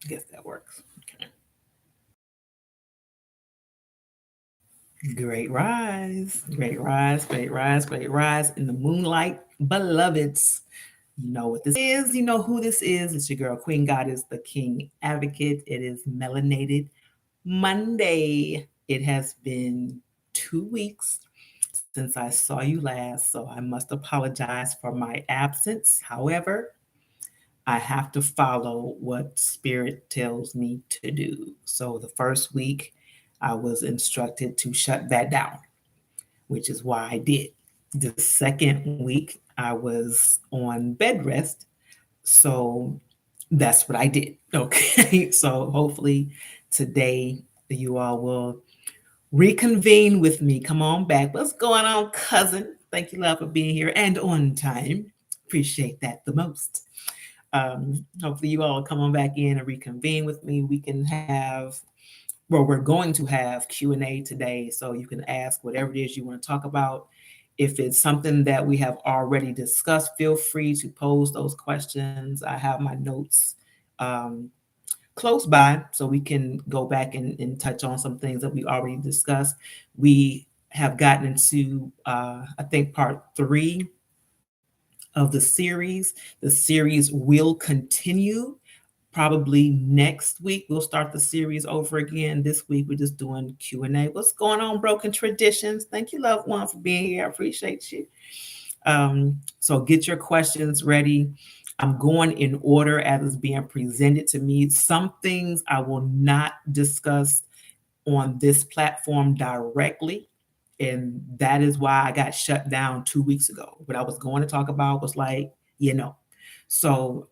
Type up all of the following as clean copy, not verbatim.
I guess that works. Okay. Great rise, great rise, great rise, great rise in the moonlight, beloveds. You know what this is, you know who this is. It's your girl, Queen Goddess, the King Advocate. It is Melanated Monday. It has been 2 weeks since I saw you last, so I must apologize for my absence. However, I have to follow what Spirit tells me to do. So the first week, I was instructed to shut that down, which is why I did. The second week, I was on bed rest. So that's what I did. Okay. So hopefully today you all will reconvene with me. Come on back. What's going on, cousin? Thank you, love, for being here and on time. Appreciate that the most. Hopefully you all will come on back in and reconvene with me. We can have, well, we're going to have Q&A today, so you can ask whatever it is you want to talk about. If it's something that we have already discussed, feel free to pose those questions. I have my notes close by so we can go back and touch on some things that we already discussed. We have gotten into, I think, part 3 of the series. The series will continue. Probably next week we'll start the series over again. This week we're just doing Q&A. What's going on, Broken Traditions? Thank you, loved one, for being here. I appreciate you. So get your questions ready. I'm going in order as it's being presented to me. Some things I will not discuss on this platform directly. And that is why I got shut down 2 weeks ago. What I was going to talk about was like, you know. So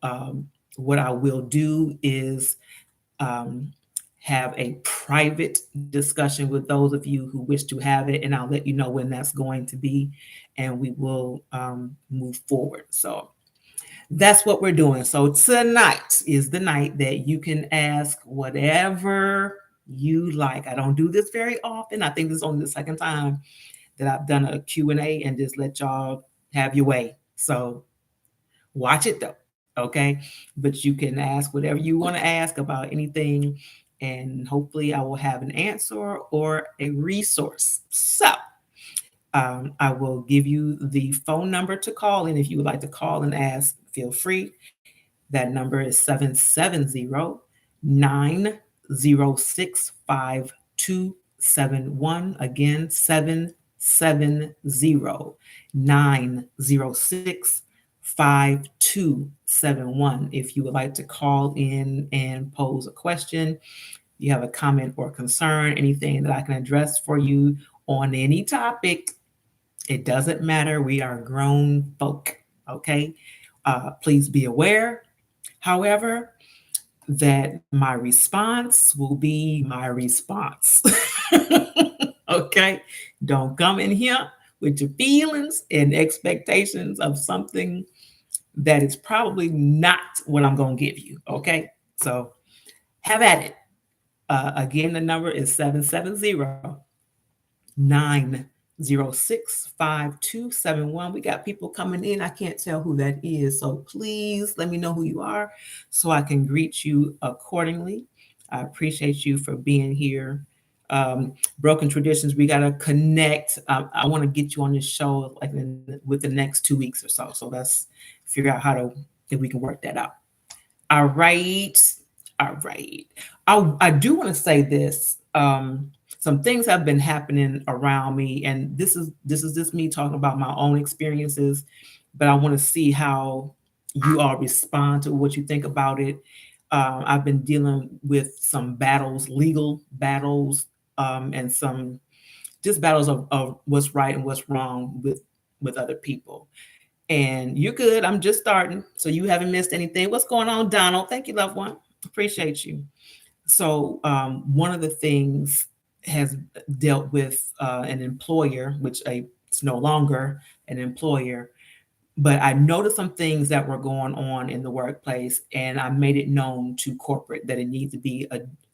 what I will do is have a private discussion with those of you who wish to have it, and I'll let you know when that's going to be, and we will move forward. So that's what we're doing. So tonight is the night that you can ask whatever you like. I don't do this very often. I think this is only the second time that I've done a Q&A and just let y'all have your way. So watch it though, okay? But you can ask whatever you want to ask about anything, and hopefully I will have an answer or a resource. So I will give you the phone number to call in. If you would like to call and ask, feel free. That number is 770-906-5271. Again, 770-906-5271. If you would like to call in and pose a question, you have a comment or concern, anything that I can address for you on any topic, it doesn't matter. We are grown folk, okay? Please be aware, however, that my response will be my response. Okay? Don't come in here with your feelings and expectations of something that is probably not what I'm going to give you, okay? So have at it. Again, the number is 770-906-5271. We got people coming in. I can't tell who that is. So please let me know who you are so I can greet you accordingly. I appreciate you for being here. Broken Traditions, we got to connect. I want to get you on this show like with the next 2 weeks or so. So let's figure out if we can work that out. All right. All right. I do want to say this. Some things have been happening around me, and this is just me talking about my own experiences, but I want to see how you all respond to what you think about it. I've been dealing with some battles, legal battles, and some just battles of what's right and what's wrong with other people. And you're good. I'm just starting, so you haven't missed anything. What's going on, Donald? Thank you, loved one. Appreciate you. So one of the things has dealt with an employer, which it's no longer an employer, but I noticed some things that were going on in the workplace, and I made it known to corporate that it needs to be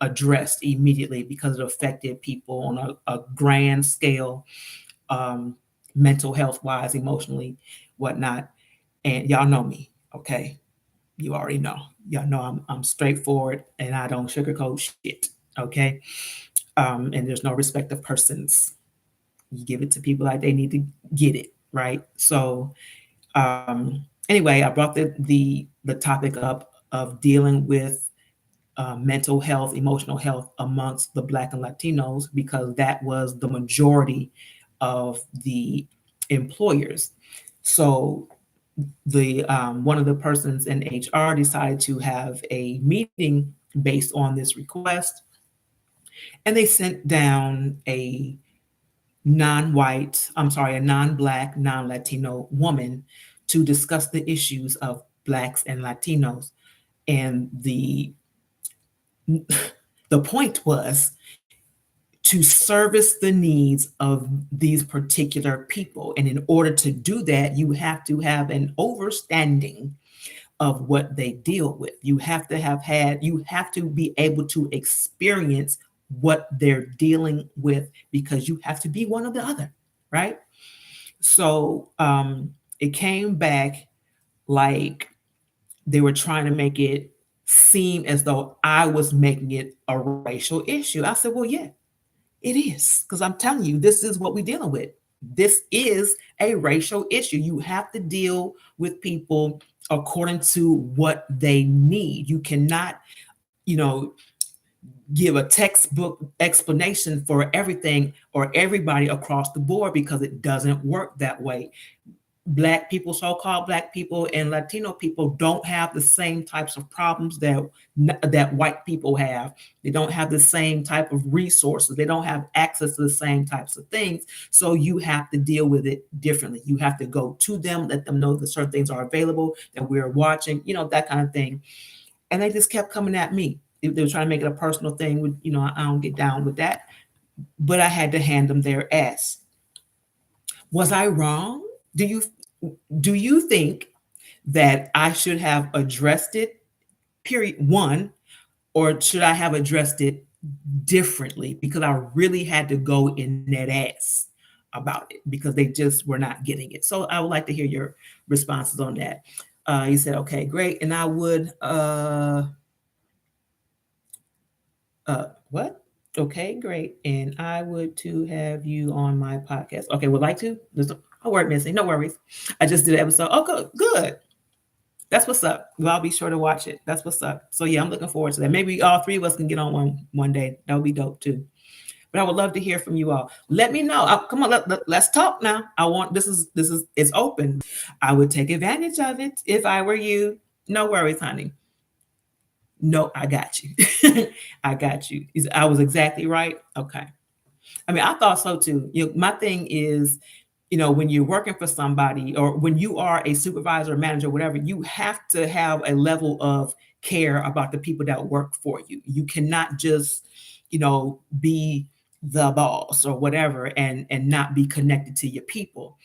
addressed immediately because it affected people on a grand scale, mental health wise, emotionally, whatnot. And y'all know me, okay? You already know. Y'all know I'm straightforward and I don't sugarcoat shit. Okay. And there's no respect of persons. You give it to people like they need to get it, right? So anyway, I brought the topic up of dealing with mental health, emotional health amongst the Black and Latinos because that was the majority of the employers. So the one of the persons in HR decided to have a meeting based on this request, and they sent down a non-white, I'm sorry, a non-Black, non-Latino woman to discuss the issues of Blacks and Latinos. And the point was to service the needs of these particular people. And in order to do that, you have to have an understanding of what they deal with. You have to be able to experience what they're dealing with because you have to be one or the other, right? So it came back like they were trying to make it seem as though I was making it a racial issue. I said, well, yeah, it is. Because I'm telling you, this is what we're dealing with. This is a racial issue. You have to deal with people according to what they need. You cannot, you know, give a textbook explanation for everything or everybody across the board because it doesn't work that way. Black people, so-called Black people and Latino people don't have the same types of problems that white people have. They don't have the same type of resources. They don't have access to the same types of things. So you have to deal with it differently. You have to go to them, let them know that certain things are available, that we're watching, that kind of thing. And they just kept coming at me. They were trying to make it a personal thing. I don't get down with that. But I had to hand them their ass. Was I wrong? Do you think that I should have addressed it, period one, or should I have addressed it differently? Because I really had to go in that ass about it because they just were not getting it. So I would like to hear your responses on that. You said, okay, great. And I would, what? Okay, great. And I would to have you on my podcast. Okay, would like to. There's a word missing. No worries. I just did an episode. Oh, good. Good. That's what's up. Well, I'll be sure to watch it. That's what's up. So yeah, I'm looking forward to that. Maybe all three of us can get on one day. That would be dope too. But I would love to hear from you all. Let me know. Come on, let's talk now. I want this is it's open. I would take advantage of it if I were you. No worries, honey. No, I got you. I got you. I was exactly right. Okay. I mean, I thought so too. My thing is, when you're working for somebody or when you are a supervisor, manager, whatever, you have to have a level of care about the people that work for you. You cannot just, be the boss or whatever and not be connected to your people.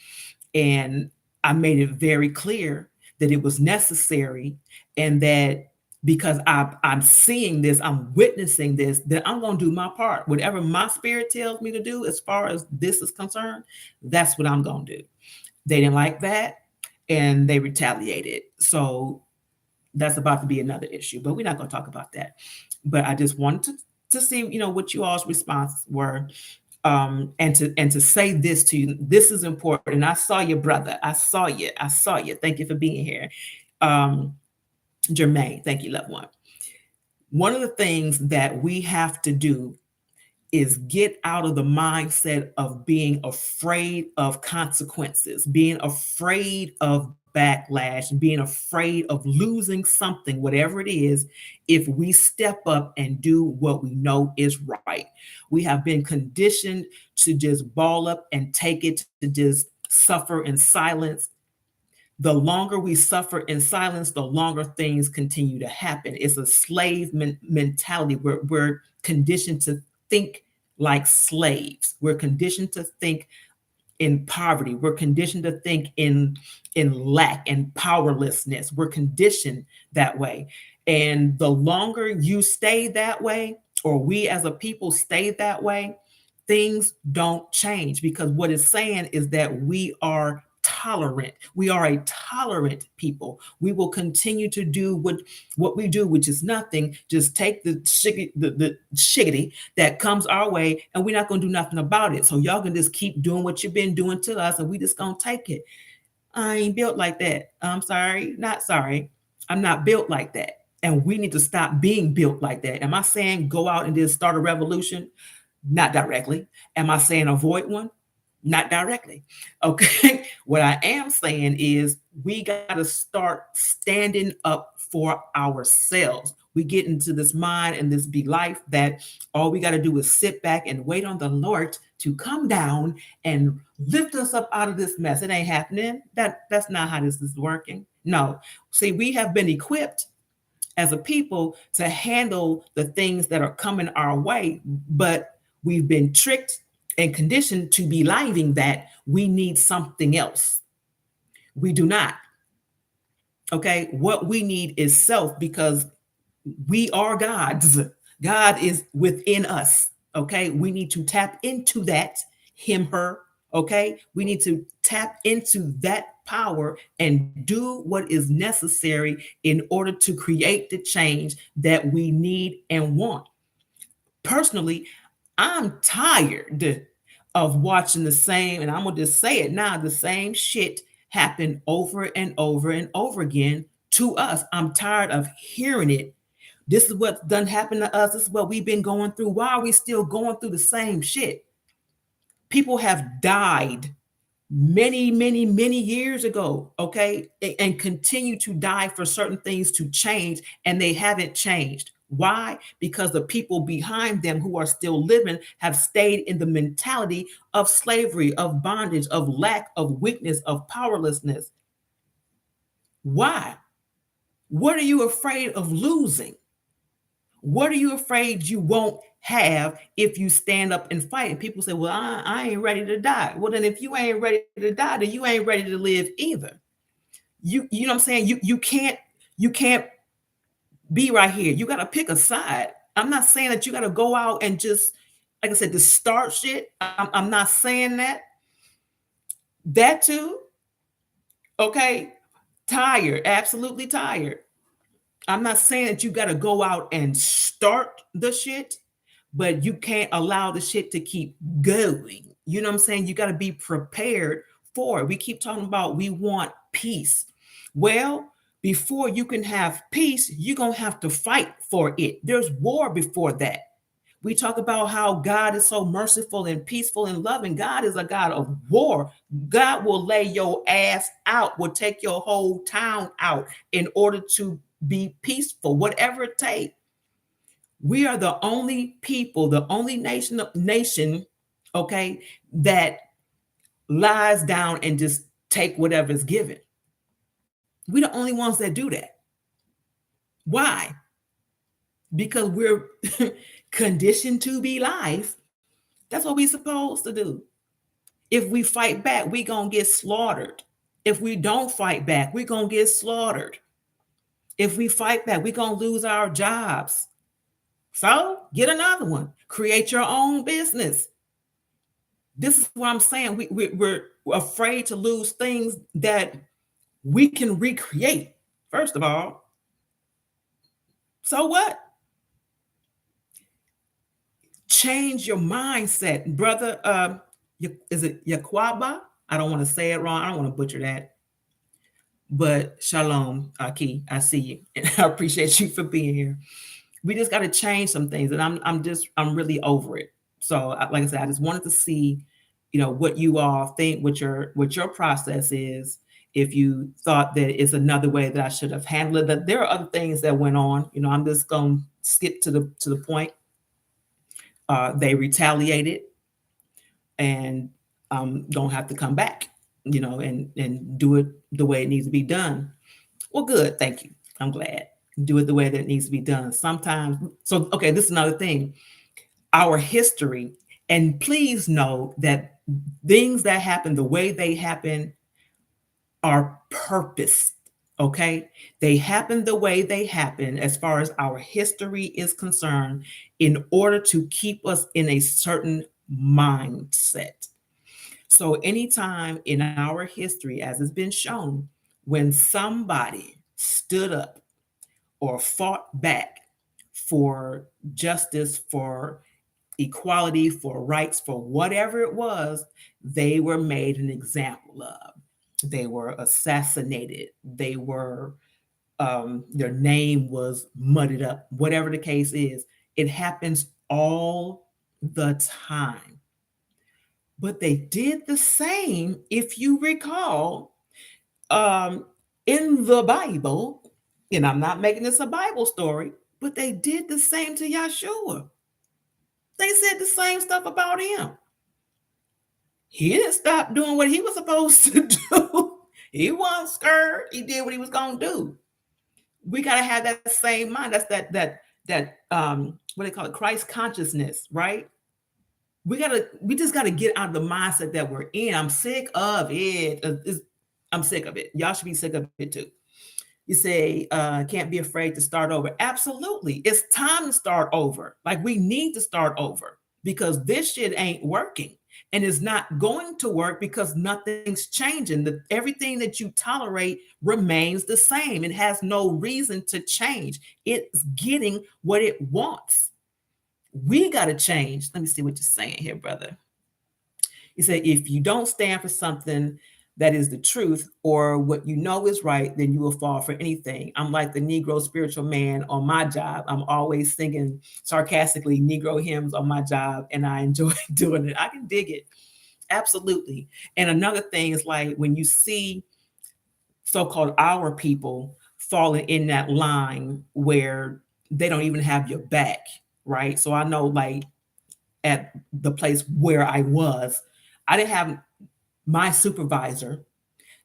And I made it very clear that it was necessary and that because I'm seeing this, I'm witnessing this, that I'm going to do my part. Whatever my spirit tells me to do as far as this is concerned, that's what I'm going to do. They didn't like that and they retaliated. So that's about to be another issue, but we're not going to talk about that. But I just wanted to see, what you all's responses were. And to say this to you, this is important. And I saw you, brother. I saw you. Thank you for being here. Jermaine, thank you, loved one. One of the things that we have to do is get out of the mindset of being afraid of consequences, being afraid of backlash, being afraid of losing something, whatever it is, if we step up and do what we know is right. We have been conditioned to just ball up and take it, to just suffer in silence. The longer we suffer in silence, the longer things continue to happen. It's a slave mentality. We're conditioned to think like slaves. We're conditioned to think in poverty. We're conditioned to think in lack and powerlessness. We're conditioned that way. And the longer you stay that way, or we as a people stay that way, things don't change because what it's saying is that we are tolerant. We are a tolerant people. We will continue to do what we do, which is nothing. Just take the shiggity that comes our way, and we're not going to do nothing about it. So y'all can just keep doing what you've been doing to us, and we just going to take it. I ain't built like that. I'm sorry, not sorry. I'm not built like that. And we need to stop being built like that. Am I saying go out and just start a revolution? Not directly. Am I saying avoid one? Not directly. Okay. What I am saying is we got to start standing up for ourselves. We get into this mind and this be life that all we got to do is sit back and wait on the Lord to come down and lift us up out of this mess. It ain't happening. That's not how this is working. No. See, we have been equipped as a people to handle the things that are coming our way, but we've been tricked and conditioned to believing that we need something else. We do not. Okay. What we need is self, because we are God's. God is within us. Okay. We need to tap into that, him, her. Okay. We need to tap into that power and do what is necessary in order to create the change that we need and want. Personally, I'm tired of watching the same, and I'm going to just say it now, the same shit happen over and over and over again to us. I'm tired of hearing it. This is what's done happened to us. This is what we've been going through. Why are we still going through the same shit? People have died many, many, many years ago, okay, and continue to die for certain things to change, and they haven't changed. Why? Because the people behind them who are still living have stayed in the mentality of slavery, of bondage, of lack, of weakness, of powerlessness. Why? What are you afraid of losing? What are you afraid you won't have if you stand up and fight? And people say, well, I ain't ready to die. Well, then if you ain't ready to die, then you ain't ready to live either. You know what I'm saying? You can't be right here. You got to pick a side. I'm not saying that you got to go out and just, like I said, to start shit. I'm not saying that. That too. Okay. Tired. Absolutely tired. I'm not saying that you got to go out and start the shit, but you can't allow the shit to keep going. You know what I'm saying? You got to be prepared for it. We keep talking about we want peace. Well, before you can have peace, you're going to have to fight for it. There's war before that. We talk about how God is so merciful and peaceful and loving. God is a God of war. God will lay your ass out, will take your whole town out in order to be peaceful, whatever it takes. We are the only people, the only nation, okay, that lies down and just take whatever's given. We're the only ones that do that. Why? Because we're conditioned to be life. That's what we're supposed to do. If we fight back, we're going to get slaughtered. If we don't fight back, we're going to get slaughtered. If we fight back, we're going to lose our jobs. So get another one. Create your own business. This is what I'm saying. We're afraid to lose things that we can recreate, first of all. So what? Change your mindset, brother. Is it Yaquaba? I don't want to say it wrong. I don't want to butcher that. But shalom, Aki. I see you. And I appreciate you for being here. We just got to change some things, and I'm really over it. So, like I said, I just wanted to see, what you all think, what your process is. If you thought that it's another way that I should have handled it, that there are other things that went on. I'm just going to skip to the point. They retaliated, and I'm gonna have to come back, and do it the way it needs to be done. Well, good, thank you. I'm glad. Do it the way that it needs to be done. Sometimes, so okay, this is another thing. Our history, and please know that things that happen the way they happen are purposed. Okay, they happen the way they happen as far as our history is concerned, in order to keep us in a certain mindset. So, anytime in our history, as it's been shown, when somebody stood up or fought back for justice, for equality, for rights, for whatever it was, they were made an example of. They were assassinated. They were, their name was muddied up, whatever the case is. It happens all the time. But they did the same, if you recall, um, in the Bible, and I'm not making this a Bible story, but they did the same to Yahshua. They said the same stuff about him. He didn't stop doing what he was supposed to do. He wasn't scared. He did what he was gonna do. We gotta have that same mind. That's that what they call it, Christ consciousness, right? We just gotta get out of the mindset that we're in. I'm sick of it. I'm sick of it. Y'all should be sick of it too. You say, can't be afraid to start over. Absolutely. It's time to start over. Like, we need to start over because this shit ain't working. And it's not going to work because nothing's changing. Everything that you tolerate remains the same. It has no reason to change. It's getting what it wants. We got to change. Let me see what you're saying here, brother. You say, if you don't stand for something that is the truth or what you know is right, then you will fall for anything. I'm like the Negro spiritual man on my job. I'm always singing sarcastically Negro hymns on my job, and I enjoy doing it. I can dig it. Absolutely. And another thing is, like, when you see so-called our people falling in that line where they don't even have your back, right? So I know, like, at the place where I was, I didn't have my supervisor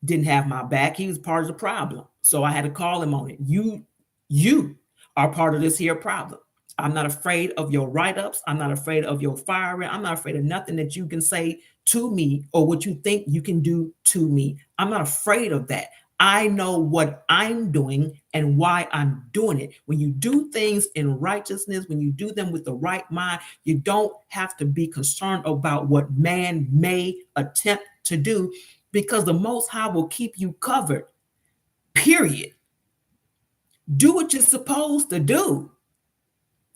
didn't have my back. He was part of the problem. So I had to call him on it. You are part of this here problem. I'm not afraid of your write-ups. I'm not afraid of your firing. I'm not afraid of nothing that you can say to me or what you think you can do to me. I'm not afraid of that. I know what I'm doing and why I'm doing it. When you do things in righteousness, when you do them with the right mind, you don't have to be concerned about what man may attempt to do, because the Most High will keep you covered, period. Do what you're supposed to do.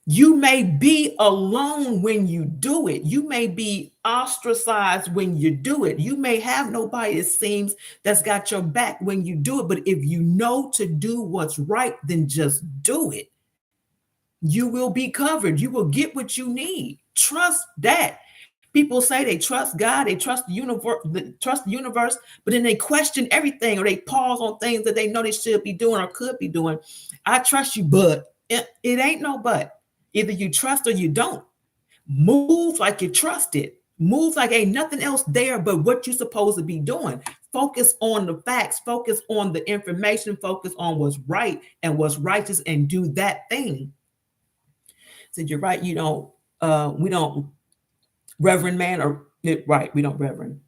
You may be alone when you do it. You may be ostracized when you do it. You may have nobody, it seems, that's got your back when you do it. But if you know to do what's right, then just do it. You will be covered. You will get what you need. Trust that. People say they trust God, they trust the universe, but then they question everything, or they pause on things that they know they should be doing or could be doing. I trust you, but it ain't no but. Either you trust or you don't. Move like you trust it. Move like ain't nothing else there but what you're supposed to be doing. Focus on the facts, focus on the information, focus on what's right and what's righteous, and do that thing. Said, you're right, we don't reverend man, or right, we don't reverend,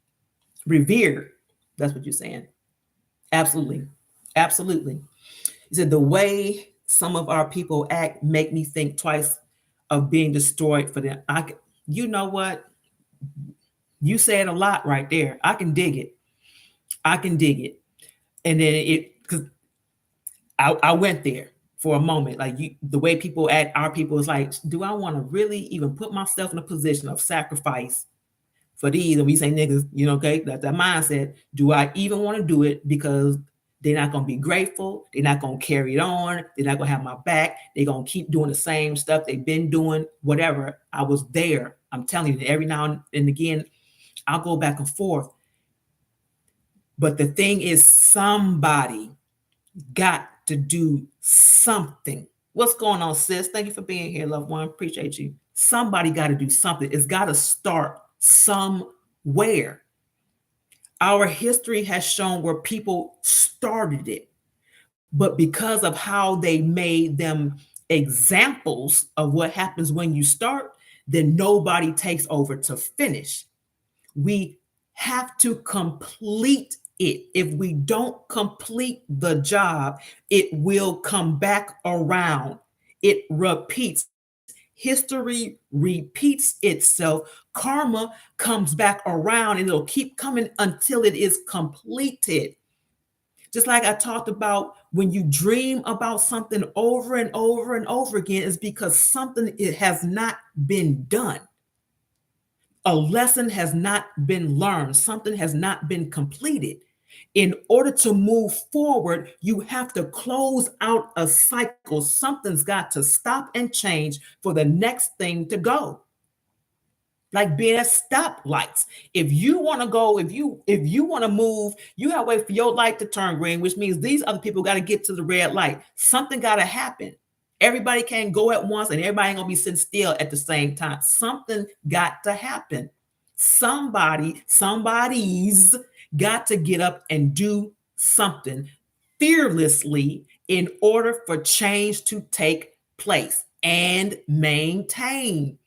revere. That's what you're saying. Absolutely. Absolutely. He said, the way some of our people act make me think twice of being destroyed for them. You know what? You said a lot right there. I can dig it. I can dig it. And then because I went there for a moment. Like, the way people act, our people, is like, do I want to really even put myself in a position of sacrifice for these? And we say niggas, okay, that's that mindset. Do I even want to do it? Because they're not going to be grateful. They're not going to carry it on. They're not going to have my back. They're going to keep doing the same stuff they've been doing, whatever. I was there. I'm telling you, every now and again, I'll go back and forth. But the thing is, somebody got to do something. What's going on, sis? Thank you for being here, loved one. Appreciate you. Somebody got to do something. It's got to start somewhere. Our history has shown where people started it, but because of how they made them examples of what happens when you start, then nobody takes over to finish. We have to complete it. If we don't complete the job, it will come back around. It repeats. history repeats itself, karma comes back around and it'll keep coming until it is completed. Just like I talked about, when you dream about something over and over and over again, is because something it has not been done. A lesson has not been learned, something has not been completed. In order to move forward, you have to close out a cycle. Something's got to stop and change for the next thing to go. Like being at stoplights. If you want to go, if you want to move, you gotta wait for your light to turn green, which means these other people got to get to the red light. Something got to happen. Everybody can't go at once, and everybody ain't gonna be sitting still at the same time. Something got to happen. Somebody's got to get up and do something fearlessly in order for change to take place and maintain.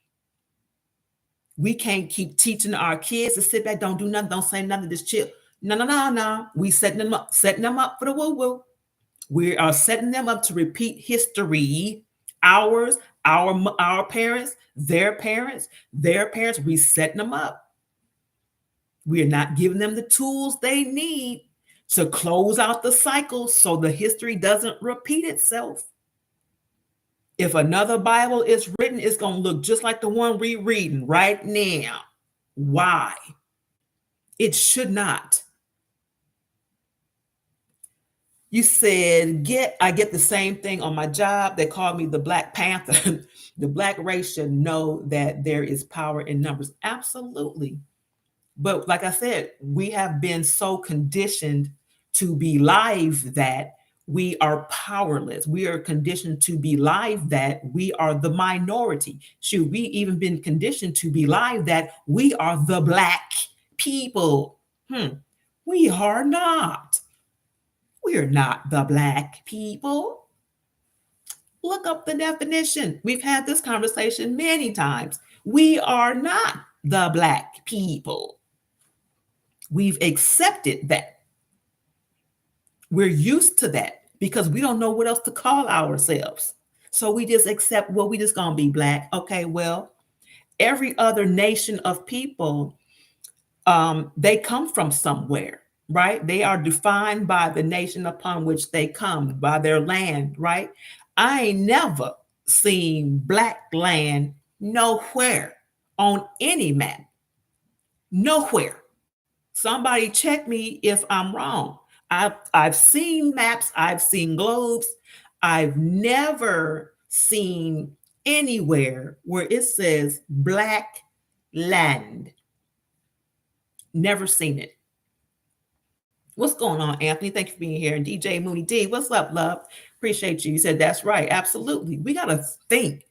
We can't keep teaching our kids to sit back, don't do nothing, don't say nothing, just chill. No, no, no, no. We setting them up for the woo-woo. We are setting them up to repeat history. Ours, our parents, their parents, their parents. We setting them up. We are not giving them the tools they need to close out the cycle so the history doesn't repeat itself. If another Bible is written, it's going to look just like the one we're reading right now. Why? It should not. You said, I get the same thing on my job. They call me the Black Panther. The Black race should know that there is power in numbers. Absolutely. But like I said, we have been so conditioned to believe that we are powerless. We are conditioned to believe that we are the minority. Should we even been conditioned to believe that we are the Black people? We are not. We are not the Black people. Look up the definition. We've had this conversation many times. We are not the Black people. We've accepted that. We're used to that because we don't know what else to call ourselves. So we just accept, well, we just gonna be Black. Okay, well, every other nation of people, they come from somewhere, right? They are defined by the nation upon which they come, by their land, right? I ain't never seen Black land nowhere on any map. Nowhere. Somebody check me if I'm wrong. I've seen maps, I've seen globes. I've never seen anywhere where it says Black land. Never seen it. What's going on, Anthony? Thank you for being here. And DJ Mooney D, what's up, love? Appreciate you. You said that's right. Absolutely. We got to think.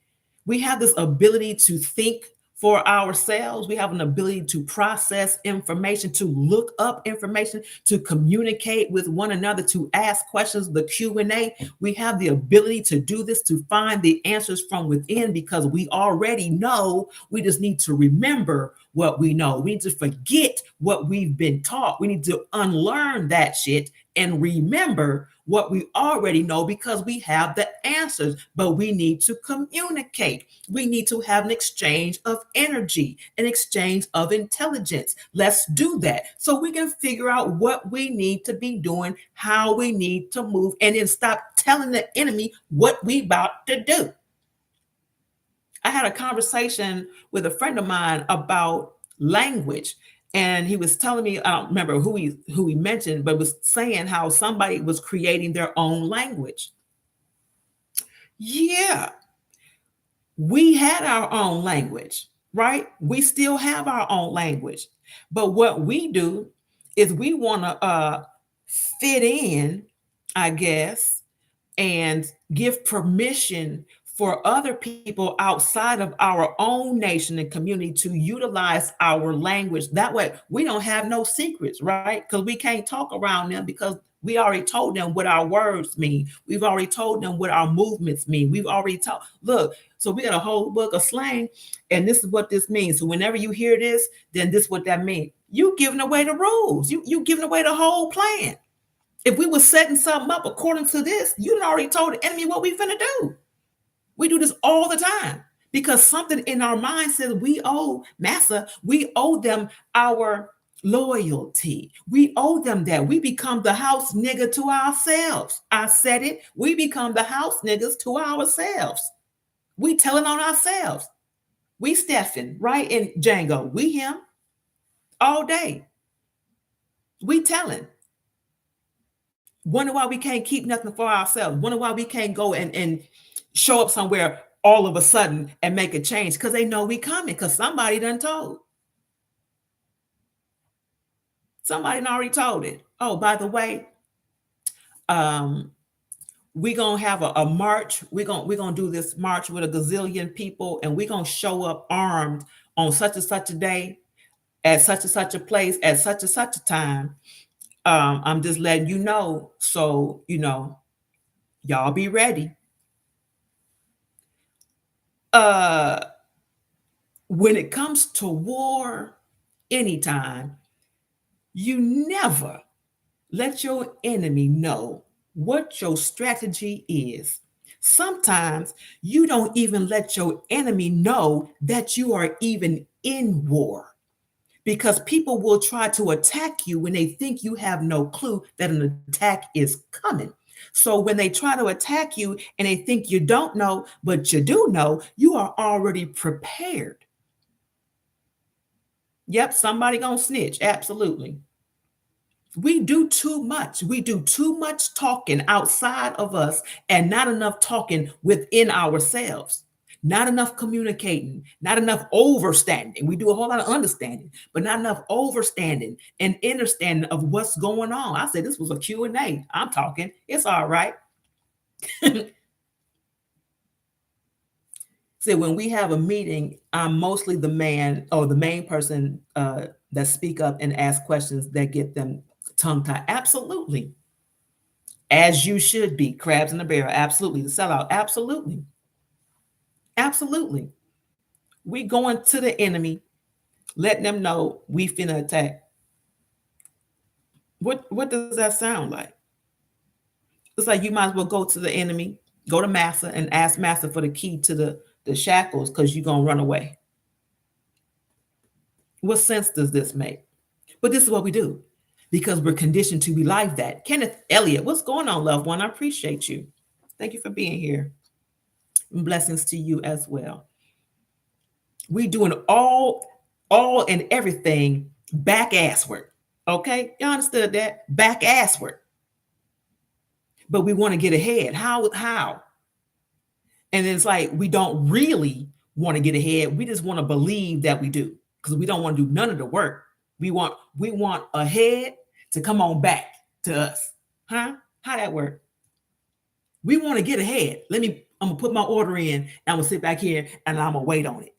We have this ability to think for ourselves. We have an ability to process information, to look up information, to communicate with one another, to ask questions, the Q&A. We have the ability to do this, to find the answers from within because we already know. We just need to remember what we know. We need to forget what we've been taught. We need to unlearn that shit and remember what we already know because we have the answers, but we need to communicate. We need to have an exchange of energy, an exchange of intelligence. Let's do that so we can figure out what we need to be doing, how we need to move, and then stop telling the enemy what we about to do. I had a conversation with a friend of mine about language. And he was telling me, I don't remember who he mentioned, but was saying how somebody was creating their own language. Yeah, we had our own language, right? We still have our own language. But what we do is we want to fit in, I guess, and give permission for other people outside of our own nation and community to utilize our language. That way, we don't have no secrets, right? Because we can't talk around them because we already told them what our words mean. We've already told them what our movements mean. We've already taught, look, so we got a whole book of slang, and this is what this means. So whenever you hear this, then this is what that means. You giving away the rules. You giving away the whole plan. If we were setting something up according to this, you'd already told the enemy what we finna do. We do this all the time because something in our mind says we owe massa, we owe them our loyalty. We owe them that. We become the house nigga to ourselves. I said it. We become the house niggas to ourselves. We telling on ourselves. We Stephen, right? And Django, we him all day. We telling. Wonder why we can't keep nothing for ourselves. Wonder why we can't go and show up somewhere all of a sudden and make a change, because they know we coming, because somebody done told. Somebody done already told it. Oh, by the way, we gonna have a march. We're gonna do this march with a gazillion people, and we're gonna show up armed on such and such a day, at such and such a place, at such and such a time. I'm just letting you know, so y'all be ready. Uh, when it comes to war, anytime, you never let your enemy know what your strategy is. Sometimes you don't even let your enemy know that you are even in war, because people will try to attack you when they think you have no clue that an attack is coming. So when they try to attack you and they think you don't know, but you do know, you are already prepared. Yep, somebody gonna snitch. Absolutely. We do too much. We do too much talking outside of us and not enough talking within ourselves. Not enough communicating, not enough overstanding. We do a whole lot of understanding, but not enough overstanding and understanding of what's going on. I said this was a Q&A. I'm talking. It's all right. So when we have a meeting, I'm mostly the man or the main person that speak up and ask questions that get them tongue tied. Absolutely. As you should be. Crabs in the barrel. Absolutely. The sellout. Absolutely. Absolutely. We going to the enemy, letting them know we finna attack. What does that sound like? It's like you might as well go to the enemy, go to Massa and ask Massa for the key to the shackles, because you're gonna run away. What sense does this make? But this is what we do, because we're conditioned to be like that. Kenneth Elliott, what's going on, loved one? I appreciate you. Thank you for being here. And blessings to you as well. We doing all and everything back assward. Okay, you understood that? Back assward. But we want to get ahead. How? And it's like we don't really want to get ahead. We just want to believe that we do, because we don't want to do none of the work. We want ahead to come on back to us. Huh? How that work? We want to get ahead. I'm gonna put my order in, and I'm gonna sit back here and I'm gonna wait on it.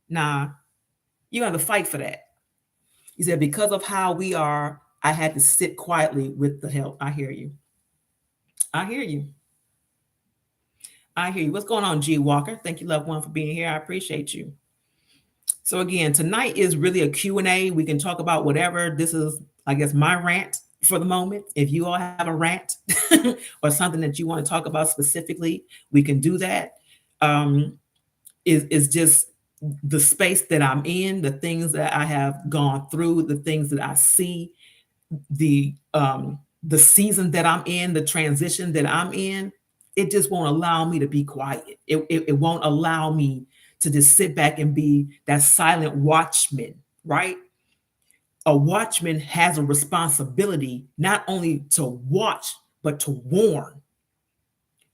Nah, you have to fight for that. He said, because of how we are, I had to sit quietly with the help. I hear you. I hear you. I hear you. What's going on, G Walker? Thank you, loved one, for being here. I appreciate you. So again, tonight is really a Q&A. We can talk about whatever. This is, I guess, my rant for the moment. If you all have a rant or something that you want to talk about specifically, we can do that. Is just the space that I'm in, the things that I have gone through, the things that I see, the season that I'm in, the transition that I'm in. It just won't allow me to be quiet. It won't allow me to just sit back and be that silent watchman, right? A watchman has a responsibility not only to watch, but to warn.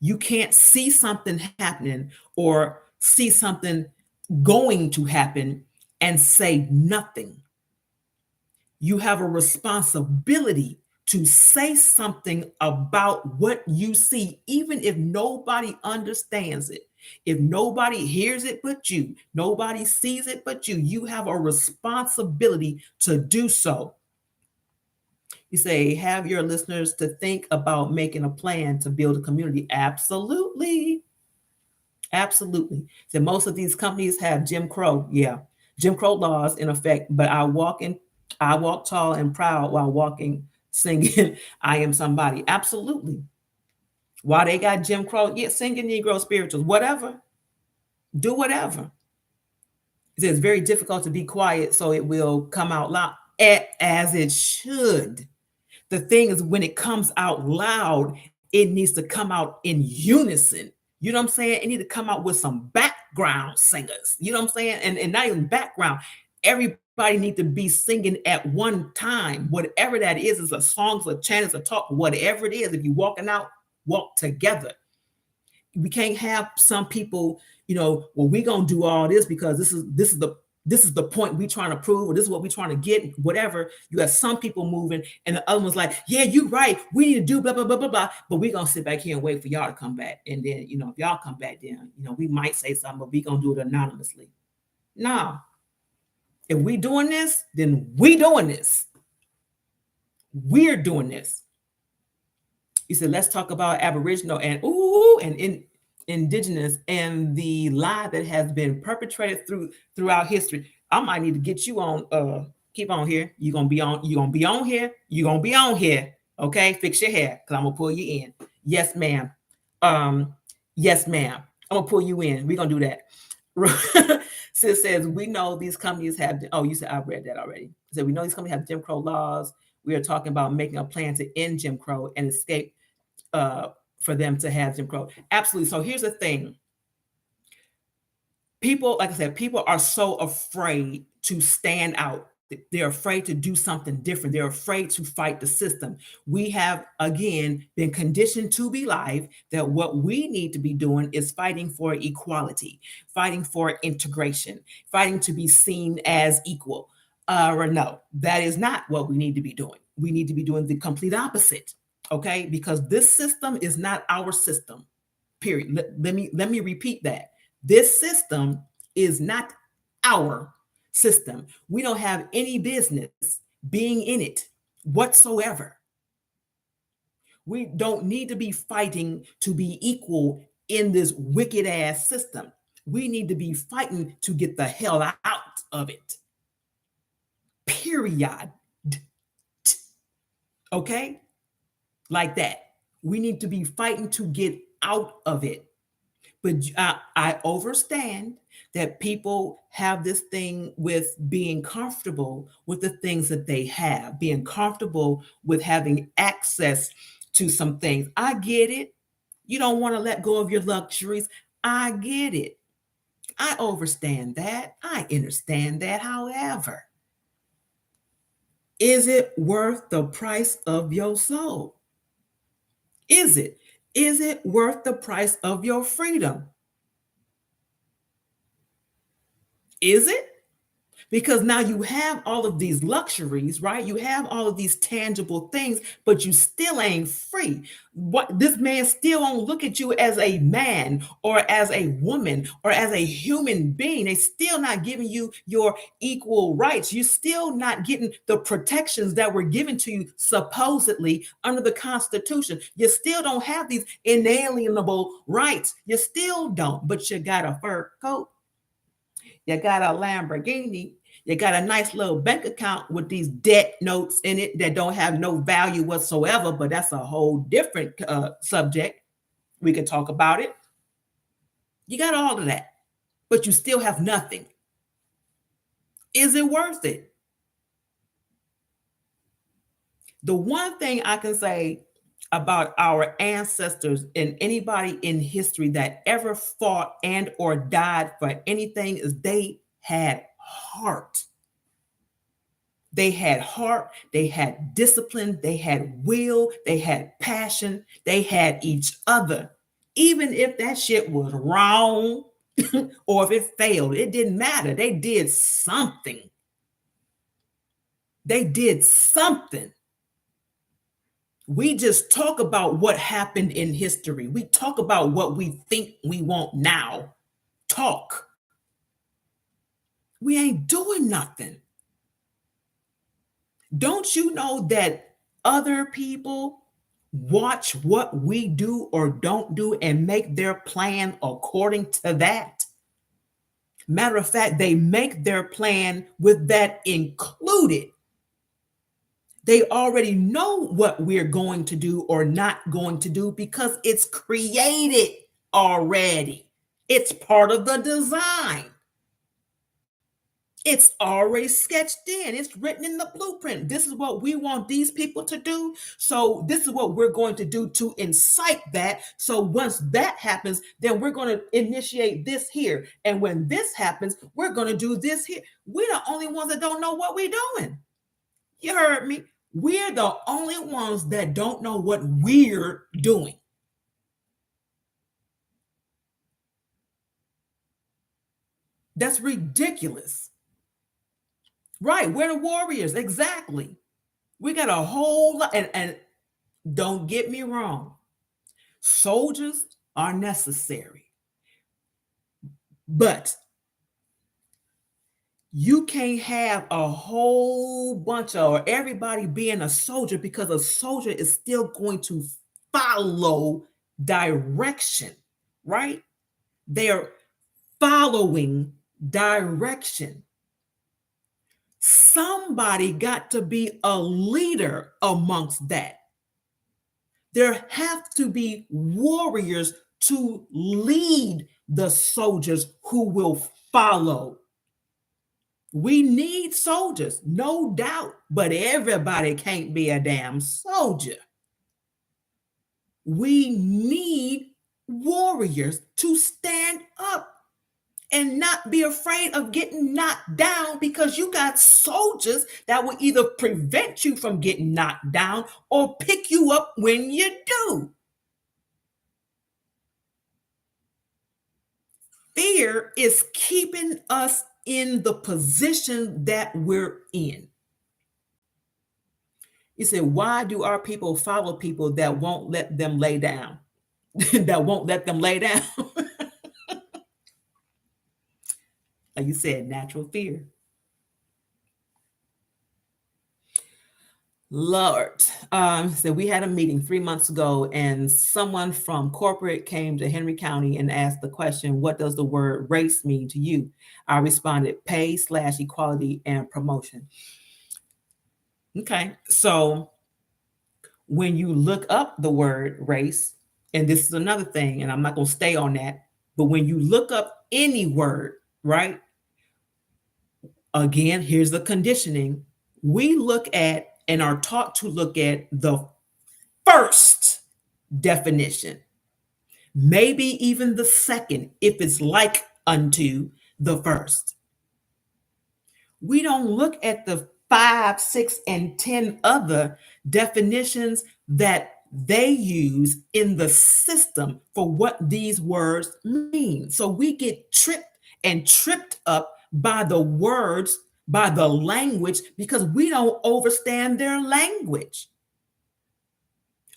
You can't see something happening or see something going to happen and say nothing. You have a responsibility to say something about what you see, even if nobody understands it. If nobody hears it but you, nobody sees it but you have a responsibility to do so. You say, have your listeners to think about making a plan to build a community. Absolutely. Absolutely. So most of these companies have Jim Crow. Yeah. Jim Crow laws in effect, but I walk tall and proud while walking, singing, I am somebody. Absolutely. Why they got Jim Crow? Yeah, singing Negro spirituals, whatever. Do whatever. It says it's very difficult to be quiet, so it will come out loud as it should. The thing is, when it comes out loud, it needs to come out in unison. You know what I'm saying? It need to come out with some background singers. You know what I'm saying? And not even background. Everybody need to be singing at one time. Whatever that is a song, it's a chant, it's a talk, whatever it is. If you're walking out, walk together. We can't have some people, well, we're gonna do all this because this is the point we trying to prove, or this is what we trying to get, whatever. You have some people moving, and the other one's like, yeah, you're right. We need to do blah, blah, blah, blah, blah. But we're gonna sit back here and wait for y'all to come back. And then, if y'all come back, then we might say something, but we gonna do it anonymously. No. If we doing this, then we doing this. We're doing this. He said, let's talk about Aboriginal and indigenous and the lie that has been perpetrated throughout history. I might need to get you on, keep on here. You're gonna be on here. Okay, fix your hair, because I'm gonna pull you in. Yes, ma'am. Yes, ma'am. I'm gonna pull you in. We're gonna do that. Sis says, we know these companies have, you said I read that already. So we know these companies have Jim Crow laws. We are talking about making a plan to end Jim Crow and escape for them to have Jim Crow. Absolutely. So here's the thing. People, like I said, people are so afraid to stand out. They're afraid to do something different. They're afraid to fight the system. We have, again, been conditioned to believe that what we need to be doing is fighting for equality, fighting for integration, fighting to be seen as equal. Or no, that is not what we need to be doing. We need to be doing the complete opposite, okay? Because this system is not our system, period. Let me repeat that. This system is not our system. We don't have any business being in it whatsoever. We don't need to be fighting to be equal in this wicked ass system. We need to be fighting to get the hell out of it. Period. Okay? Like that. We need to be fighting to get out of it. But I understand that people have this thing with being comfortable with the things that they have, being comfortable with having access to some things. I get it. You don't want to let go of your luxuries. I get it. I understand that. I understand that. However, is it worth the price of your soul? Is it? Is it worth the price of your freedom? Is it? Because now you have all of these luxuries, right? You have all of these tangible things, but you still ain't free. What this man still won't look at you as a man or as a woman or as a human being. They still not giving you your equal rights. You're still not getting the protections that were given to you supposedly under the Constitution. You still don't have these inalienable rights. You still don't, but you got a fur coat. You got a Lamborghini. You got a nice little bank account with these debt notes in it that don't have no value whatsoever, but that's a whole different subject. We could talk about it. You got all of that, but you still have nothing. Is it worth it? The one thing I can say about our ancestors and anybody in history that ever fought and or died for anything is they had heart. They had heart, they had discipline, they had will, they had passion, they had each other. Even if that shit was wrong or if it failed, it didn't matter. They did something. They did something. We just talk about what happened in history. We talk about what we think we want now. Talk. We ain't doing nothing. Don't you know that other people watch what we do or don't do and make their plan according to that? Matter of fact, they make their plan with that included. They already know what we're going to do or not going to do because it's created already. It's part of the design. It's already sketched in. It's written in the blueprint. This is what we want these people to do. So this is what we're going to do to incite that. So once that happens, then we're going to initiate this here. And when this happens, we're going to do this here. We're the only ones that don't know what we're doing. You heard me. We're the only ones that don't know what we're doing. That's ridiculous. Right. We're the warriors. Exactly. We got a whole lot. And don't get me wrong, soldiers are necessary, but you can't have a whole bunch of or everybody being a soldier, because a soldier is still going to follow direction, right? They're following direction. Somebody got to be a leader amongst that. There have to be warriors to lead the soldiers who will follow. We need soldiers, no doubt, but everybody can't be a damn soldier. We need warriors to stand up and not be afraid of getting knocked down, because you got soldiers that will either prevent you from getting knocked down or pick you up when you do. Fear is keeping us in the position that we're in. You say, why do our people follow people that won't let them lay down? That won't let them lay down. Like you said, natural fear. Lord, so we had a meeting 3 months ago, and someone from corporate came to Henry County and asked the question, "What does the word race mean to you?" I responded, "Pay/equality and promotion." Okay, so when you look up the word race, and this is another thing, and I'm not going to stay on that, but when you look up any word, right? Again, here's the conditioning. We look at and are taught to look at the first definition, maybe even the second, if it's like unto the first. We don't look at the 5, 6, and 10 other definitions that they use in the system for what these words mean. So we get tripped up by the words, by the language, because we don't understand their language.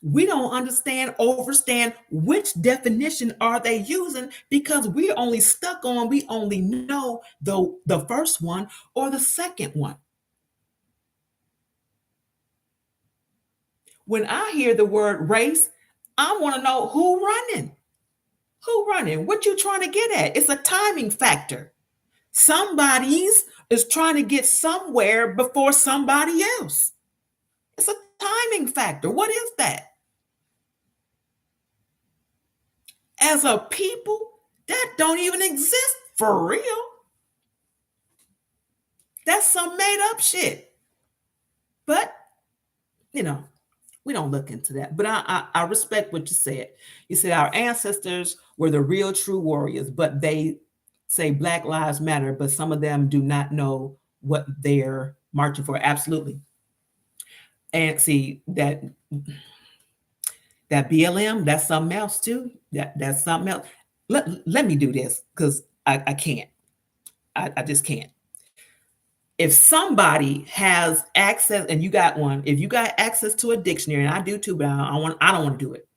We don't overstand which definition are they using, because we're only stuck on, we only know the first one or the second one. When I hear the word race, I want to know who running. Who running? What you trying to get at? It's a timing factor. Somebody's is trying to get somewhere before somebody else. It's a timing factor. What is that? As a people, that don't even exist for real. That's some made up shit. But, you know, we don't look into that. But I respect what you said. You said our ancestors were the real true warriors, but they say Black Lives Matter, but some of them do not know what they're marching for. Absolutely. And see that BLM, that's something else too. That's something else. Let me do this, because I can't. I just can't. If somebody has access, and you got one, if you got access to a dictionary, and I do too, but I don't want to do it.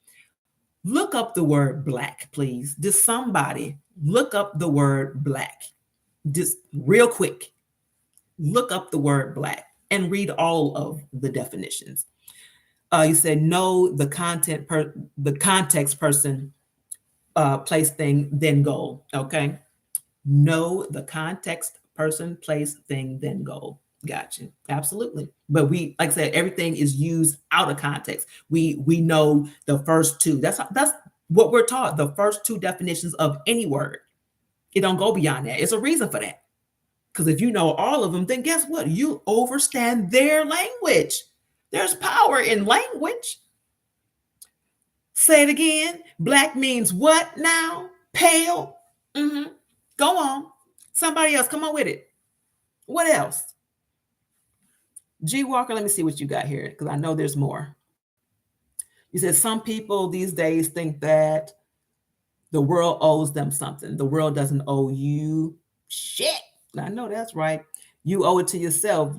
Look up the word black, please. Just somebody look up the word black. Just real quick. Look up the word black and read all of the definitions. You said know the context, person, place, thing, then goal. Okay. Know the context, person, place, thing, then goal. Gotcha. Absolutely. But we, like I said, everything is used out of context. We know the first two. That's what we're taught, the first two definitions of any word. It don't go beyond that. It's a reason for that. Because if you know all of them, then guess what? You overstand their language. There's power in language. Say it again. Black means what now? Pale. Mm-hmm. Go on. Somebody else, come on with it. What else? G Walker, let me see what you got here, because I know there's more. You said some people these days think that the world owes them something. The world doesn't owe you shit. I know that's right. You owe it to yourself.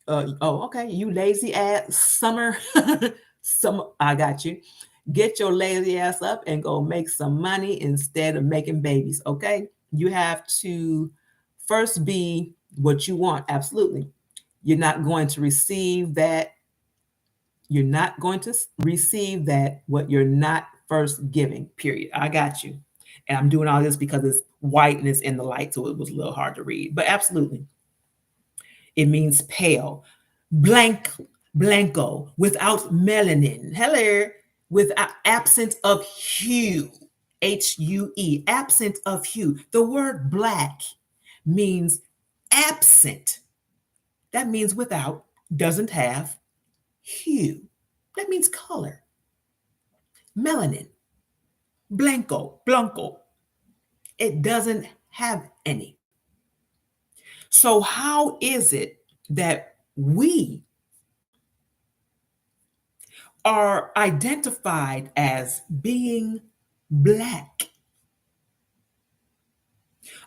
Okay. You lazy ass summer. I got you. Get your lazy ass up and go make some money instead of making babies. Okay. You have to first be what you want. Absolutely. You're not going to receive that. You're not going to receive that what you're not first giving, period. I got you. And I'm doing all this because it's white and it's in the light, so it was a little hard to read. But absolutely. It means pale. Blanco, without melanin. Hello. Without absence of hue. Hue, absence of hue. The word black means absent. That means without, doesn't have hue. That means color. Melanin. Blanco. It doesn't have any. So how is it that we are identified as being black?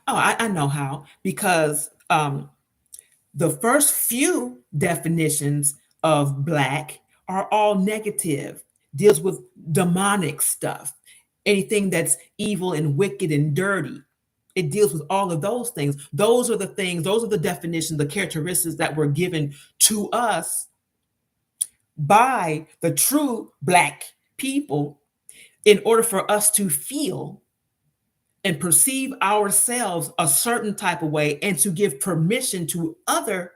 Oh, I know how, because the first few definitions of black are all negative, deals with demonic stuff, anything that's evil and wicked and dirty. It deals with all of those things. Those are the definitions, the characteristics that were given to us by the true black people in order for us to feel and perceive ourselves a certain type of way and to give permission to other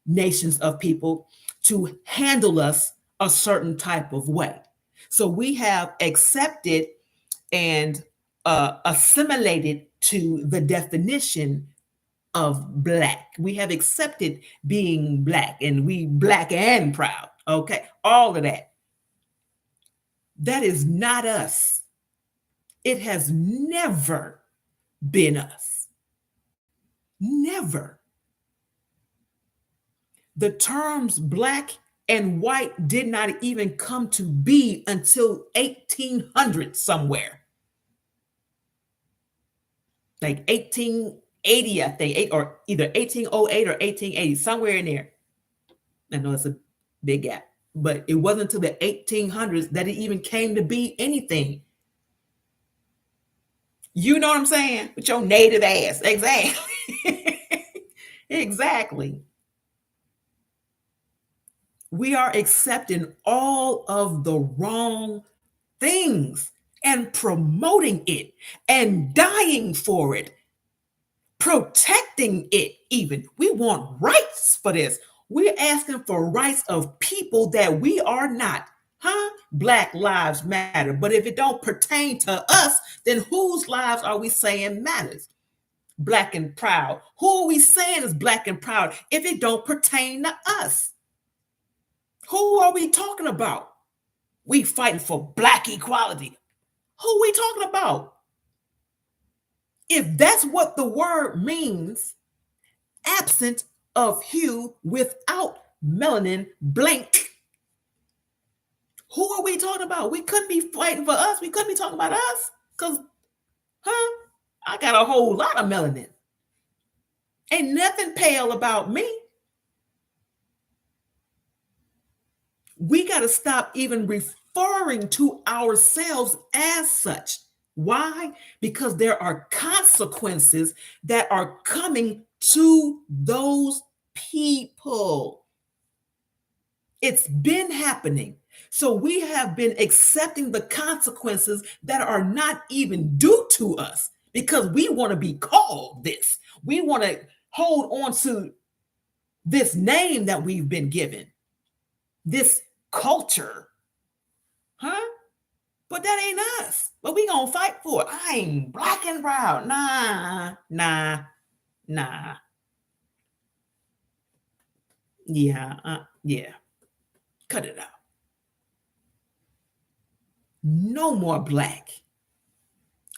nations of people to handle us a certain type of way. So we have accepted and assimilated to the definition of black. We have accepted being black, and we black and proud. Okay, all of that. That is not us. It has never been us. Never. The terms black and white did not even come to be until 1800 somewhere. Like 1880, I think, or either 1808 or 1880, somewhere in there. I know it's a big gap, but it wasn't until the 1800s that it even came to be anything. You know what I'm saying? With your native ass. Exactly. Exactly. We are accepting all of the wrong things and promoting it and dying for it, protecting it even. We want rights for this. We're asking for rights of people that we are not. Huh? Black lives matter. But if it don't pertain to us, then whose lives are we saying matters? Black and proud. Who are we saying is black and proud if it don't pertain to us? Who are we talking about? We fighting for black equality. Who are we talking about? If that's what the word means, absent of hue, without melanin, blank, who are we talking about? We couldn't be fighting for us. We couldn't be talking about us because, I got a whole lot of melanin. Ain't nothing pale about me. We got to stop even referring to ourselves as such. Why? Because there are consequences that are coming to those people. It's been happening. So we have been accepting the consequences that are not even due to us because we want to be called this. We want to hold on to this name that we've been given, this culture. Huh? But that ain't us. But we gonna fight for it. I ain't black and proud. Nah. Yeah. Cut it out. No more black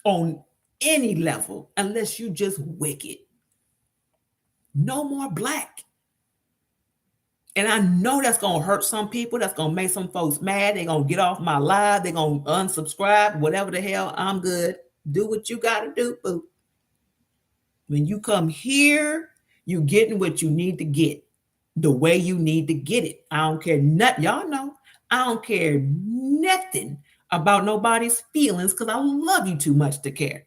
on any level unless you just wicked. No more black. And I know that's gonna hurt some people. That's gonna make some folks mad. They're gonna get off my live. They're gonna unsubscribe. Whatever the hell. I'm good. Do what you gotta do, boo. When you come here, you getting what you need to get the way you need to get it. I don't care nothing. Y'all know I don't care nothing about nobody's feelings because I love you too much to care.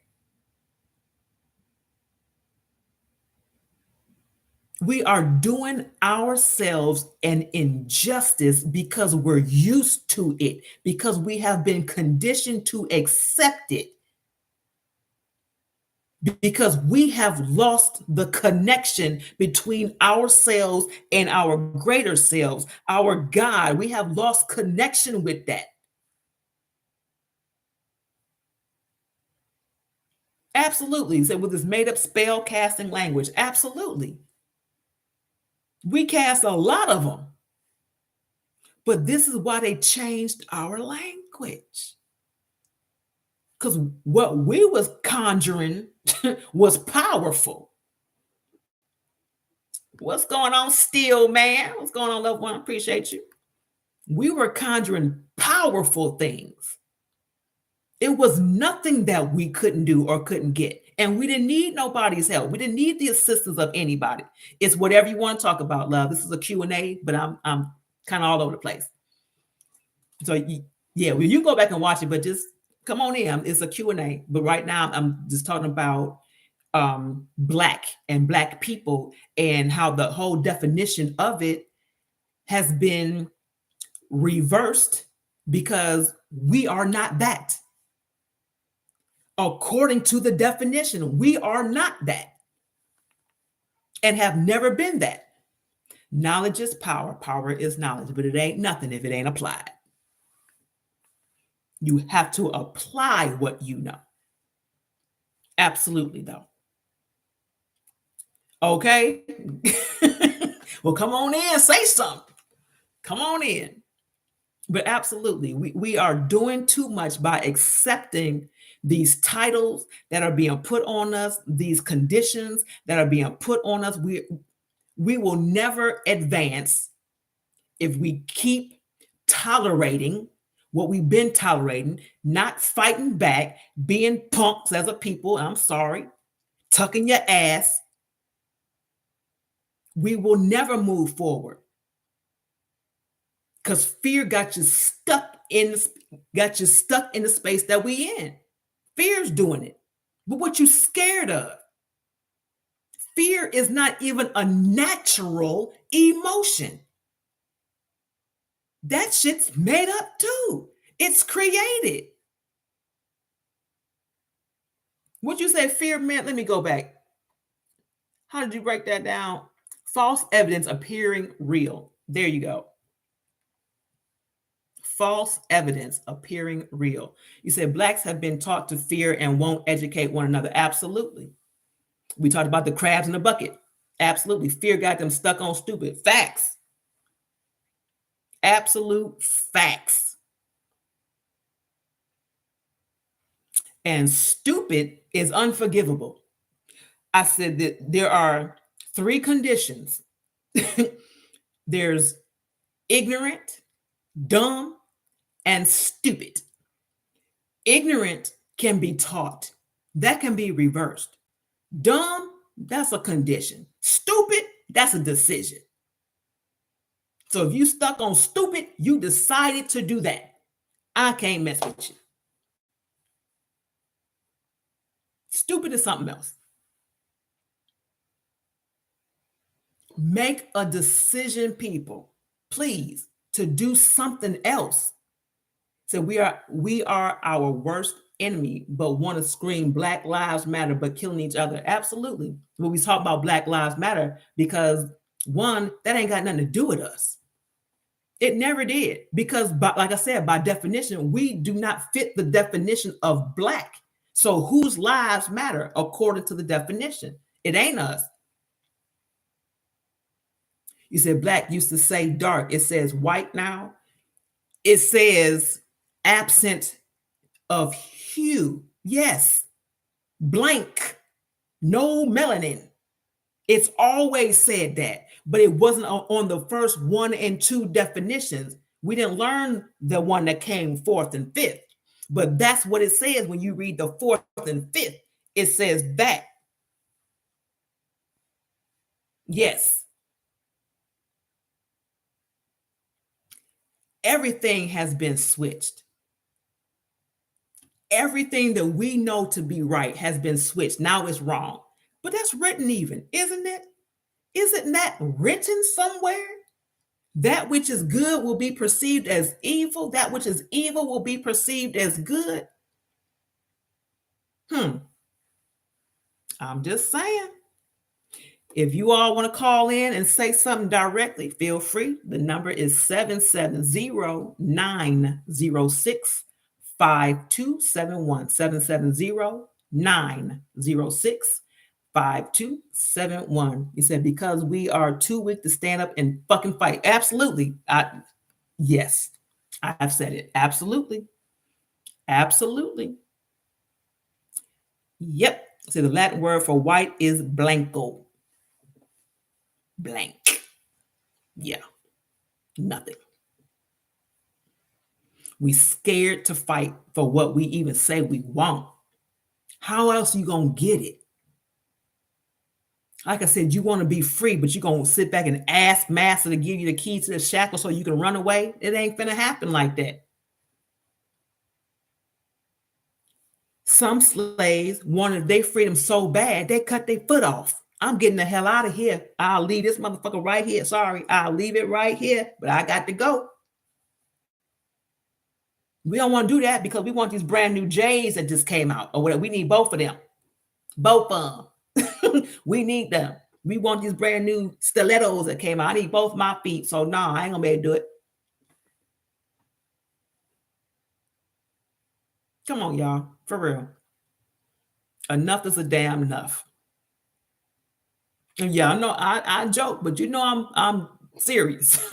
We are doing ourselves an injustice because we're used to it, because we have been conditioned to accept it, because we have lost the connection between ourselves and our greater selves, our God. We have lost connection with that. Absolutely. So with this made up spell casting language, absolutely. We cast a lot of them. But this is why they changed our language. Because what we was conjuring was powerful. What's going on, Steel Man? What's going on, loved one? Appreciate you. We were conjuring powerful things. It was nothing that we couldn't do or couldn't get. And we didn't need nobody's help. We didn't need the assistance of anybody. It's whatever you want to talk about, love. This is a Q&A, but I'm kind of all over the place. So yeah, well, you go back and watch it, but just come on in. It's a Q&A. But right now I'm just talking about black and black people and how the whole definition of it has been reversed because we are not that. According to the definition, we are not that and have never been that. Knowledge is power. Power is knowledge, but it ain't nothing if it ain't applied. You have to apply what you know. Absolutely, though. Okay. Well, come on in, say something. Come on in. But absolutely, we are doing too much by accepting these titles that are being put on us, these conditions that are being put on us. We will never advance if we keep tolerating what we've been tolerating, not fighting back, being punks as a people. I'm sorry, tucking your ass. We will never move forward because fear got you stuck in the space that we in. Fear's doing it. But what you scared of? Fear is not even a natural emotion. That shit's made up too. It's created. What you say fear meant? Let me go back. How did you break that down? False evidence appearing real. There you go. False evidence appearing real. You said blacks have been taught to fear and won't educate one another. Absolutely. We talked about the crabs in the bucket. Absolutely. Fear got them stuck on stupid. Facts. Absolute facts. And stupid is unforgivable. I said that there are 3 conditions. There's ignorant, dumb, and stupid. Ignorant can be taught. That can be reversed. Dumb, that's a condition. Stupid, that's a decision. So if you stuck on stupid, you decided to do that. I can't mess with you. Stupid is something else. Make a decision, people, please, to do something else. So we are our worst enemy, but want to scream Black Lives Matter, but killing each other. Absolutely. When we talk about Black Lives Matter, because one, that ain't got nothing to do with us. It never did because, like I said, by definition, we do not fit the definition of black. So whose lives matter according to the definition? It ain't us. You said black used to say dark. It says white now. It says absent of hue. Yes. Blank. No melanin. It's always said that, but it wasn't on the first 1 and 2 definitions. We didn't learn the one that came fourth and fifth, but that's what it says when you read the fourth and fifth. It says that. Yes. Everything has been switched. Everything that we know to be right has been switched. Now it's wrong. But that's written even, isn't it? Isn't that written somewhere? That which is good will be perceived as evil. That which is evil will be perceived as good. I'm just saying. If you all want to call in and say something directly, feel free. The number is 770-906-5271. 770-906-5271. He said, because we are too weak to stand up and fucking fight. Absolutely. Yes, I've said it. Absolutely. Absolutely. Yep. So the Latin word for white is blanco. Blank. Yeah. Nothing. We scared to fight for what we even say we want. How else are you going to get it? Like I said, you want to be free, but you're going to sit back and ask master to give you the key to the shackle so you can run away? It ain't finna happen like that. Some slaves wanted their freedom so bad, they cut their foot off. I'm getting the hell out of here. I'll leave this motherfucker right here. Sorry, I'll leave it right here, but I got to go. We don't want to do that because we want these brand new J's that just came out or whatever. We need both of them. Both of them. We need them. We want these brand new stilettos that came out. I need both my feet. So nah, I ain't gonna be able to do it. Come on, y'all. For real. Enough is a damn enough. And yeah, I know I joke, but you know I'm serious.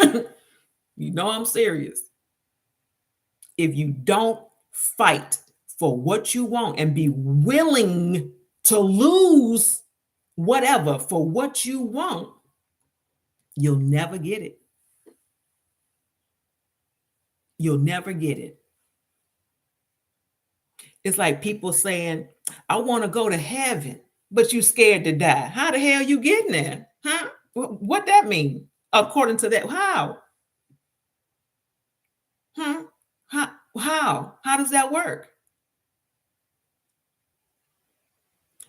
You know I'm serious. If you don't fight for what you want and be willing to lose whatever for what you want, you'll never get it. You'll never get it. It's like people saying, I want to go to heaven, but you scared to die. How the hell you getting there? Huh? What that mean? According to that, how? Huh? How? How does that work?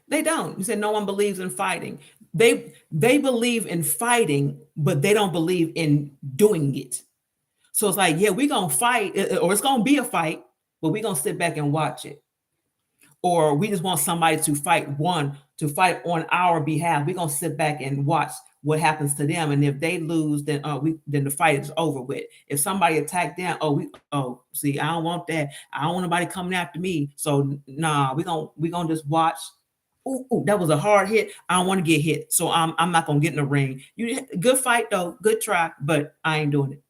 They don't. You said no one believes in fighting. They believe in fighting, but they don't believe in doing it. So it's like, yeah, we're gonna fight, or it's gonna be a fight, but we're gonna sit back and watch it. Or we just want somebody to fight on our behalf. We're gonna sit back and watch what happens to them. And if they lose, then then the fight is over with. If somebody attacked them, see, I don't want that. I don't want nobody coming after me. So nah, we're gonna just watch. Ooh, that was a hard hit. I don't want to get hit. So I'm not gonna get in the ring. Good fight though, good try, but I ain't doing it.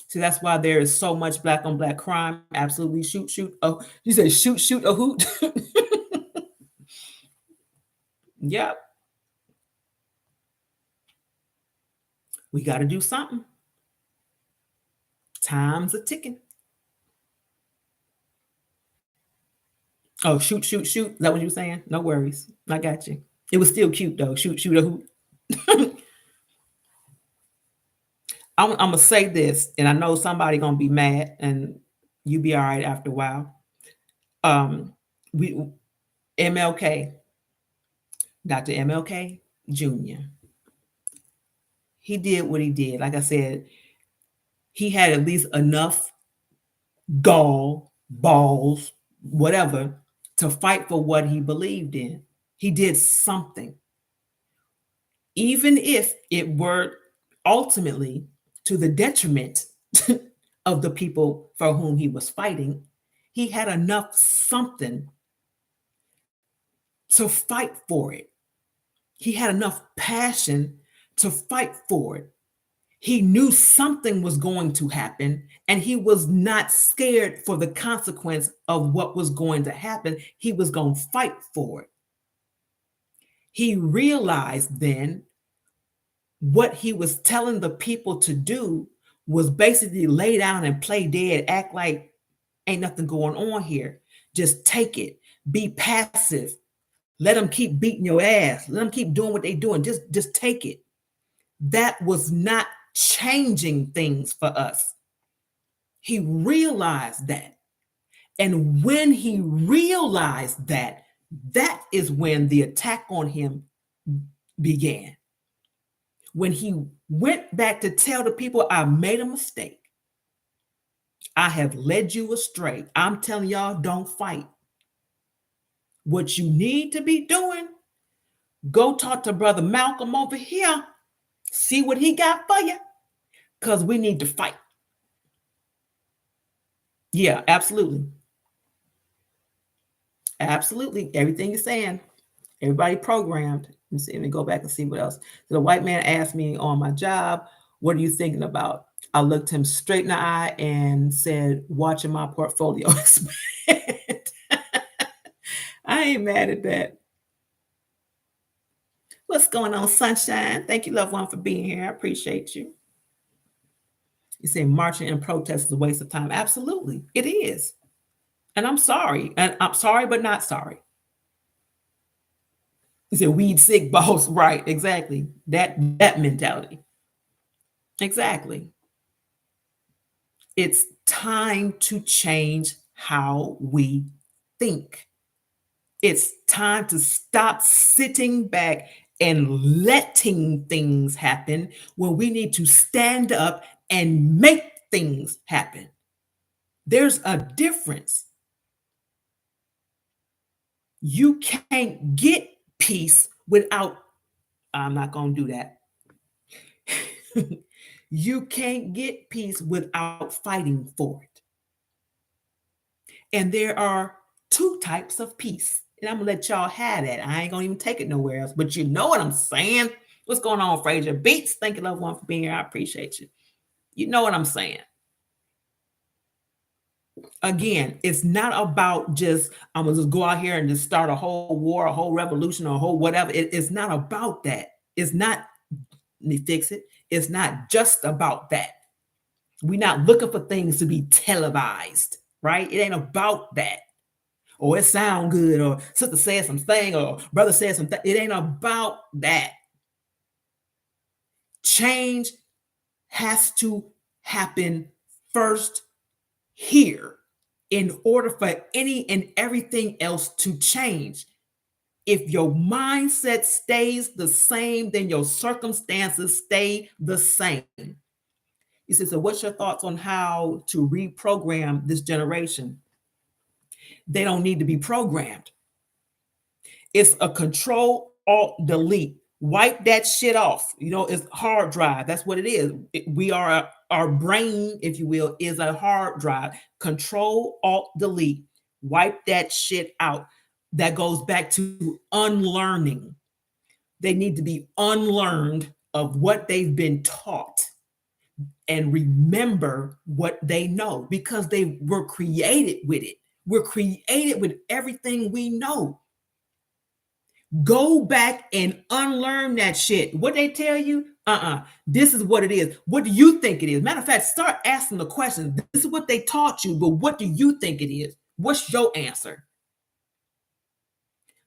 So that's why there is so much black on black crime. Absolutely. Shoot. Oh, you say shoot a hoot. Yep. We got to do something. Time's a ticking. Oh, shoot. Is that what you were saying? No worries. I got you. It was still cute though. Shoot a hoot. I'm gonna say this, and I know somebody gonna be mad, and you be all right after a while. We MLK, Dr. MLK Jr. He did what he did. Like I said, he had at least enough balls, whatever, to fight for what he believed in. He did something. Even if it were ultimately to the detriment of the people for whom he was fighting. He had enough something to fight for it. He had enough passion to fight for it. He knew something was going to happen, and he was not scared for the consequence of what was going to happen. He was going to fight for it. He realized then what he was telling the people to do was basically lay down and play dead, act like ain't nothing going on here. Just take it, be passive. Let them keep beating your ass. Let them keep doing what they're doing. Just take it. That was not changing things for us. He realized that. And when he realized that, that is when the attack on him began. When he went back to tell the people, I made a mistake. I have led you astray. I'm telling y'all, don't fight. What you need to be doing, go talk to Brother Malcolm over here. See what he got for you. Because we need to fight. Yeah, absolutely. Absolutely. Everything you're saying. Everybody programmed. Let me go back and see what else. So the white man asked me on my job, what are you thinking about? I looked him straight in the eye and said, watching my portfolio expand. I ain't mad at that. What's going on, sunshine? Thank you, loved one, for being here. I appreciate you. You say marching and protest is a waste of time. Absolutely, it is. And I'm sorry. And I'm sorry, but not sorry. You said weed sick boss. Right, exactly. That mentality. Exactly. It's time to change how we think. It's time to stop sitting back and letting things happen when we need to stand up and make things happen. There's a difference. You can't get peace without, I'm not going to do that. You can't get peace without fighting for it. And there are two types of peace. And I'm going to let y'all have that. I ain't going to even take it nowhere else. But you know what I'm saying? What's going on, Frazier Beats? Thank you, loved one, for being here. I appreciate you. You know what I'm saying? Again, it's not about just, I'm going to just go out here and just start a whole war, a whole revolution, or a whole whatever. It's not about that. It's not, let me fix it. It's not just about that. We're not looking for things to be televised, right? It ain't about that. Or it sound good, or sister said something, or brother said something. It ain't about that. Change has to happen first here in order for any and everything else to change. If your mindset stays the same, then your circumstances stay the same. You said, so what's your thoughts on how to reprogram this generation? They don't need to be programmed. It's a control, alt, delete. Wipe that shit off. You know, it's hard drive. That's what it is. We are, our brain, if you will, is a hard drive. Control, alt, delete. Wipe that shit out. That goes back to unlearning. They need to be unlearned of what they've been taught and remember what they know, because they were created with it. We're created with everything we know. Go back and unlearn that shit. What they tell you, this is what it is. What do you think it is? Matter of fact, start asking the questions. This is what they taught you, but what do you think it is? What's your answer?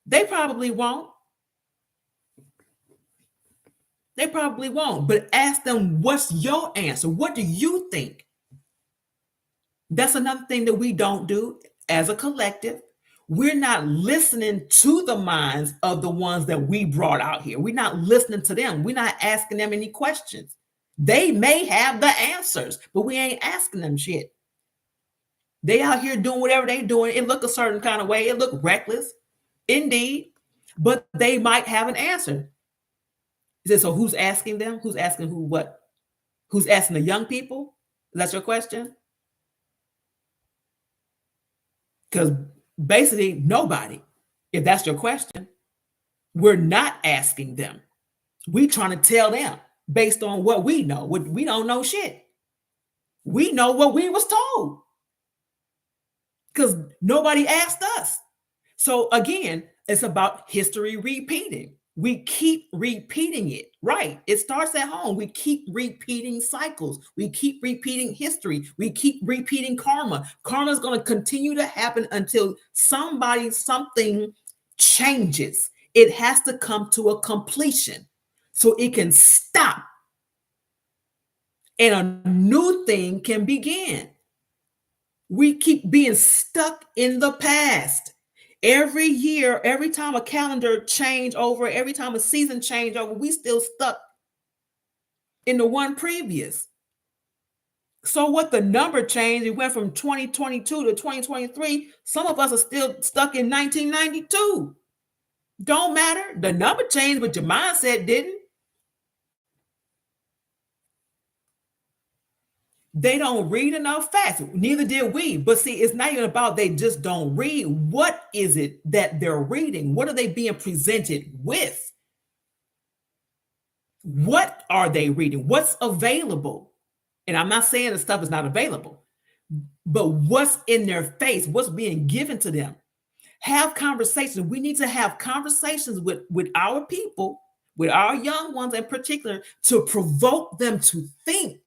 They probably won't. They probably won't, but ask them, what's your answer? What do you think? That's another thing that we don't do as a collective. We're not listening to the minds of the ones that we brought out here. We're not listening to them. We're not asking them any questions. They may have the answers, but we ain't asking them shit. They out here doing whatever they doing. It look a certain kind of way. It look reckless, indeed, but they might have an answer. He said, so who's asking them? Who's asking who what? Who's asking the young people? That's your question? Because basically nobody, if that's your question, we're not asking them. We trying to tell them based on what we know. We don't know shit. We know what we was told because nobody asked us. So again, it's about history repeating. We keep repeating it, right? It starts at home. We keep repeating cycles. We keep repeating history. We keep repeating karma. Karma is going to continue to happen until something changes. It has to come to a completion so it can stop and a new thing can begin. We keep being stuck in the past. Every year, every time a calendar change over, every time a season change over, we still stuck in the one previous. So what the number changed, it went from 2022 to 2023. Some of us are still stuck in 1992. Don't matter. The number changed, but your mindset didn't. They don't read enough facts. Neither did we. But see, it's not even about they just don't read. What is it that they're reading? What are they being presented with? What are they reading? What's available? And I'm not saying the stuff is not available, but what's in their face? What's being given to them? Have conversations. We need to have conversations with our people, with our young ones in particular, to provoke them to think.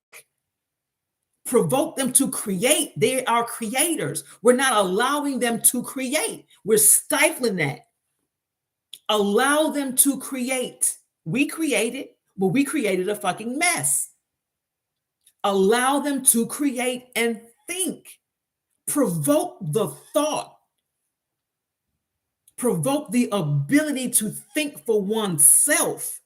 Provoke them to create. They are creators. We're not allowing them to create. We're stifling that. Allow them to create. We created, but we created a fucking mess. Allow them to create and think. Provoke the thought. Provoke the ability to think for oneself.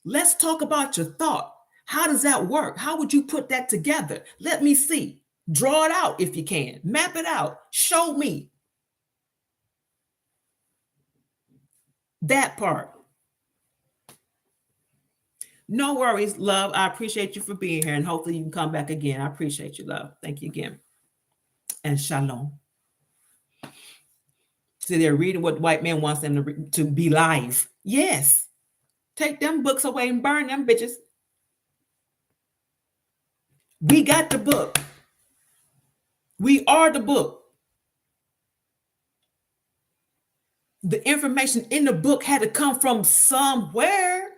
Let's talk about your thought. How does that work? How would you put that together? Let me see. Draw it out if you can. Map it out. Show me that part. No worries, love. I appreciate you for being here, and hopefully you can come back again. I appreciate you, love. Thank you again. And shalom. So they're reading what white man wants them to be live. Yes. Take them books away and burn them bitches. We got the book. We are the book. The information in the book had to come from somewhere,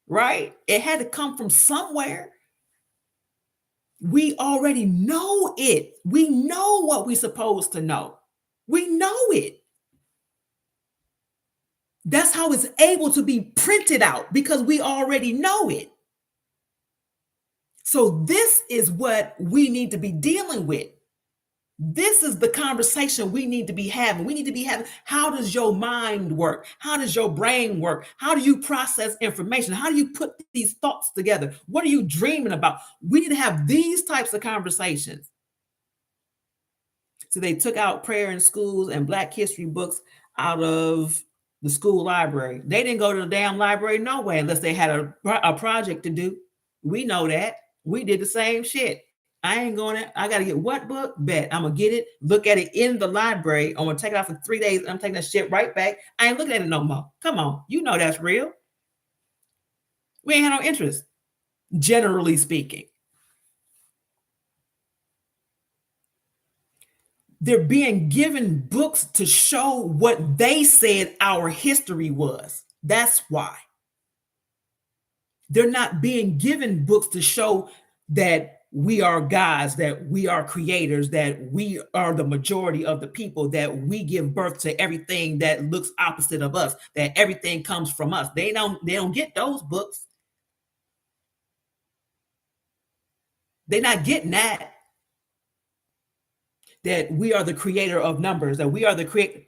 right? It had to come from somewhere. We already know it. We know what we're supposed to know. We know it. That's how it's able to be printed out, because we already know it. So this is what we need to be dealing with. This is the conversation we need to be having. We need to be having, how does your mind work? How does your brain work? How do you process information? How do you put these thoughts together? What are you dreaming about? We need to have these types of conversations. So they took out prayer in schools and Black history books out of the school library. They didn't go to the damn library no way unless they had a project to do. We know that. We did the same shit. I ain't going to, I got to get what book? Bet. I'm going to get it, look at it in the library. I'm going to take it out for 3 days. I'm taking that shit right back. I ain't looking at it no more. Come on. You know that's real. We ain't had no interest, generally speaking. They're being given books to show what they said our history was. That's why. They're not being given books to show that we are gods, that we are creators, that we are the majority of the people, that we give birth to everything that looks opposite of us, that everything comes from us. They don't get those books. They're not getting that. That we are the creator of numbers, that we are the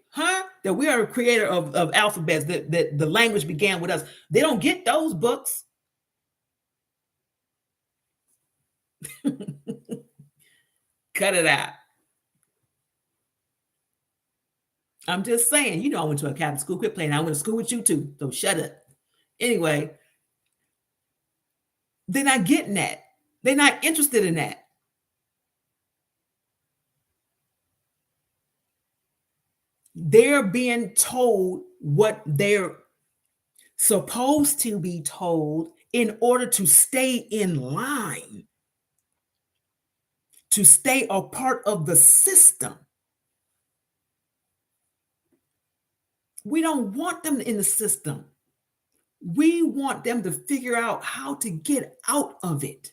that we are a creator of alphabets, that the language began with us. They don't get those books. Cut it out. I'm just saying, you know, I went to a Catholic school. Quit playing. I went to school with you too. So shut up. Anyway, they're not getting that. They're not interested in that. They're being told what they're supposed to be told in order to stay in line, to stay a part of the system. We don't want them in the system. We want them to figure out how to get out of it.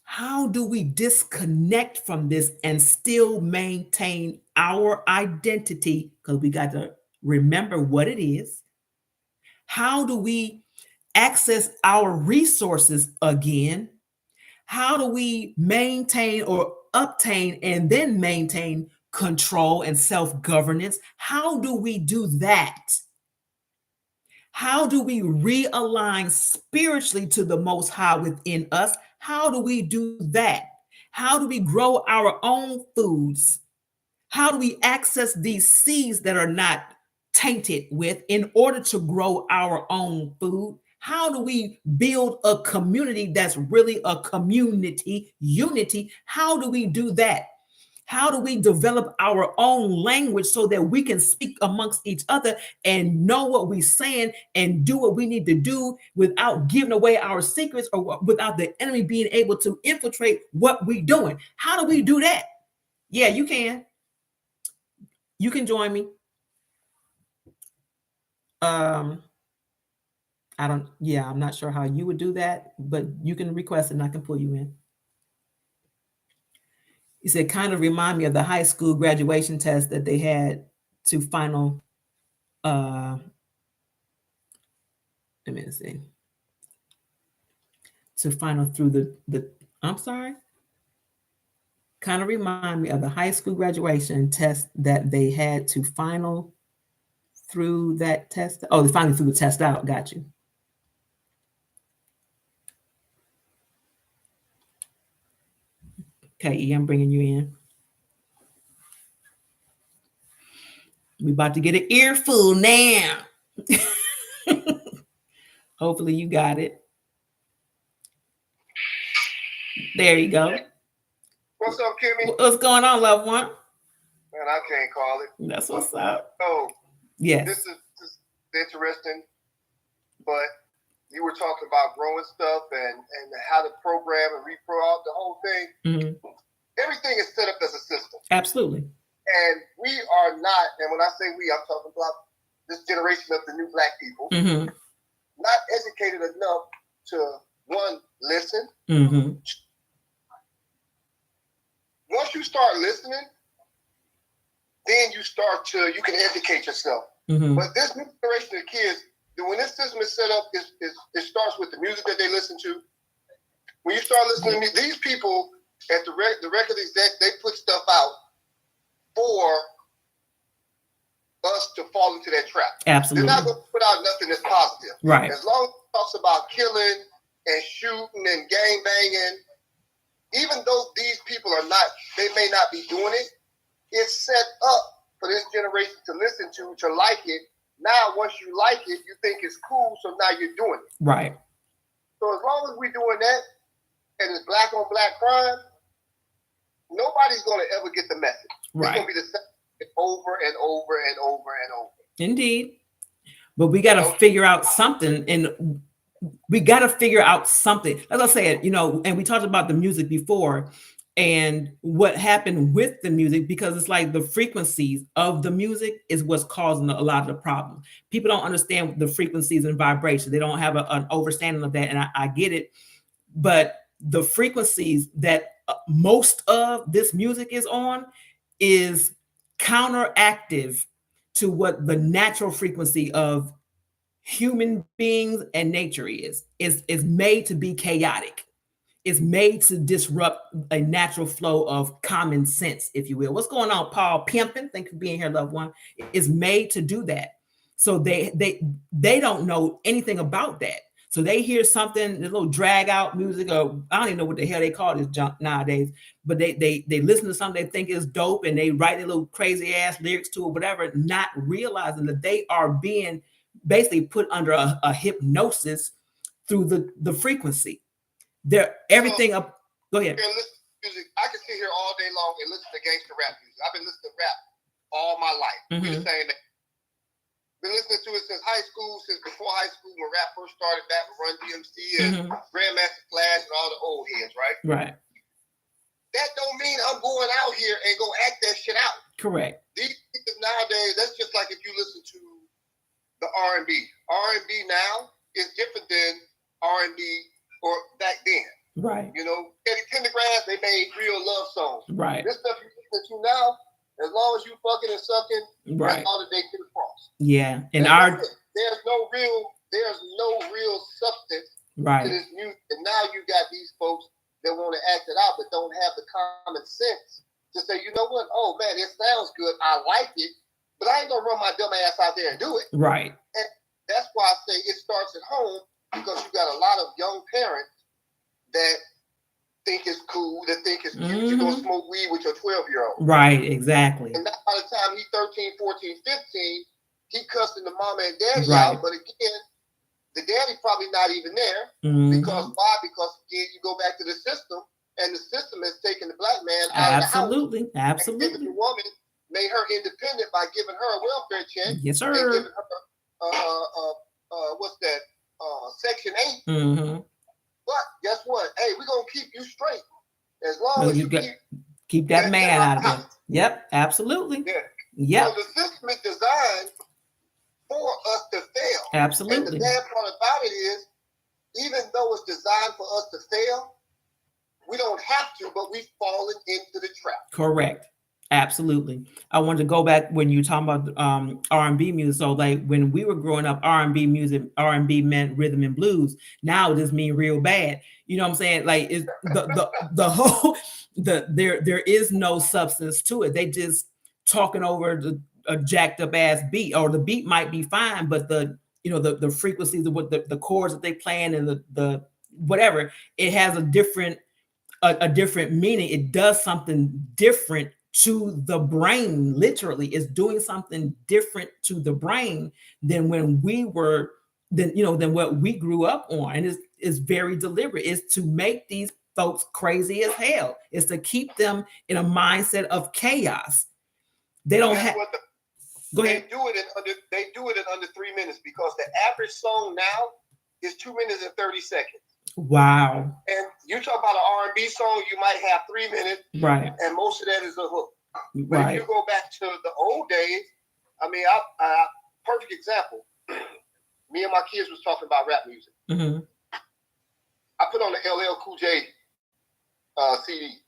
How do we disconnect from this and still maintain our identity? Because we got to remember what it is. How do we access our resources again? How do we maintain or obtain and then maintain control and self-governance? How do we do that? How do we realign spiritually to the Most High within us? How do we do that? How do we grow our own foods? How do we access these seeds that are not tainted with in order to grow our own food? How do we build a community that's really a community unity? How do we do that? How do we develop our own language so that we can speak amongst each other and know what we're saying and do what we need to do without giving away our secrets or without the enemy being able to infiltrate what we're doing? How do we do that? Yeah, you can. You can join me. I'm not sure how you would do that, but you can request it and I can pull you in. He said, kind of remind me of the high school graduation test that they had to final. Let me see. To final through the. I'm sorry. Kind of remind me of the high school graduation test that they had to final through that test. Oh, they finally threw the test out. Got you. Okay, E, I'm bringing you in. We about to get an earful now. Hopefully you got it. There you go. What's up, Kimmy? What's going on, loved one? Man, I can't call it. That's what's up. Oh, yes. This is interesting, but you were talking about growing stuff and how to program and repro out the whole thing. Mm-hmm. Everything is set up as a system. Absolutely. And we are not, and when I say we, I'm talking about this generation of the new black people, mm-hmm. not educated enough to, one, listen. Mm-hmm. Once you start listening, then you can educate yourself. Mm-hmm. But this new generation of kids, when this system is set up, it starts with the music that they listen to. When you start listening to these people at the record exec, they put stuff out for us to fall into that trap. Absolutely. They're not going to put out nothing that's positive. Right. As long as it talks about killing and shooting and gang banging, even though these people they may not be doing it, it's set up for this generation to listen to like it. Now, once you like it, you think it's cool, so now you're doing it. Right. So as long as we're doing that, and it's black on black crime, nobody's going to ever get the message. Right. It's going to be the same over and over and over and over. Indeed. But we got to figure out something, and we got to figure out something. As I said, and we talked about the music before and what happened with the music, because it's like the frequencies of the music is what's causing a lot of the problem. People don't understand the frequencies and vibrations. They don't have an understanding of that. And I get it. But the frequencies that most of this music is on is counteractive to what the natural frequency of human beings and nature is made to be chaotic. It's made to disrupt a natural flow of common sense, if you will. What's going on, Paul Pimpin? Thank you for being here, loved one. It's made to do that. So they don't know anything about that. So they hear something, a little drag out music, or I don't even know what the hell they call this junk nowadays, but they listen to something they think is dope and they write their little crazy ass lyrics to it, whatever, not realizing that they are being basically put under a hypnosis through the frequency. There, everything So, up. Go ahead. and listen to music. I can sit here all day long and listen to gangster rap music. I've been listening to rap all my life. Mm-hmm. We're saying that. Been listening to it since high school, since before high school, when rap first started back with Run DMC and Grandmaster Flash and all the old heads, right? Right. That don't mean I'm going out here and go act that shit out. Correct. These nowadays, that's just like if you listen to the R&B. R&B now is different than R&B or back then. Right. You know, Eddie Pendergrass, they made real love songs. Right. This stuff you listen to now, as long as you fucking and sucking, right. that's all that they can cross. Yeah. And there's no real substance right. to this music. And now you got these folks that want to act it out but don't have the common sense to say, you know what? Oh man, it sounds good. I like it, but I ain't gonna run my dumb ass out there and do it. Right. And that's why I say it starts at home, because you got a lot of young parents that think it's cool, that think it's cute. You're going to smoke weed with your 12-year-old. Right, exactly. And now by the time he's 13, 14, 15, he cussing the mama and daddy out. But again, the daddy probably not even there. Because why? Because again, you go back to the system, and the system is taking the black man out of the house. Absolutely. And the woman made her independent by giving her a welfare check. Yes, sir. And giving her, what's that? Section 8. But guess what? Hey, we're going to keep you straight. As long as you keep that man out of there. Yep, absolutely. Yeah. Yep. So the system is designed for us to fail. Absolutely. And the bad part about it is, even though it's designed for us to fail, we don't have to, but we've fallen into the trap. Correct. Absolutely. I wanted to go back when you talking about R&B music. So like when we were growing up, R&B music, R&B meant rhythm and blues. Now it just mean real bad. You know what I'm saying? Like it's the whole there is no substance to it. They just talking over a jacked up ass beat, or the beat might be fine, but the frequencies of what the chords that they playing and the whatever, it has a different meaning. It does something different to the brain. Literally, it's doing something different to the brain than when we were than what we grew up on. And it's very deliberate. It's to make these folks crazy as hell. It's to keep them in a mindset of chaos. They don't have. Go ahead. They do it in under 3 minutes, because the average song now is 2 minutes and 30 seconds. Wow. And you talk about an R&B song, you might have 3 minutes, right? And most of that is a hook. Right. But if you go back to the old days, I mean, perfect example. Me and my kids was talking about rap music. I put on the LL Cool J CD.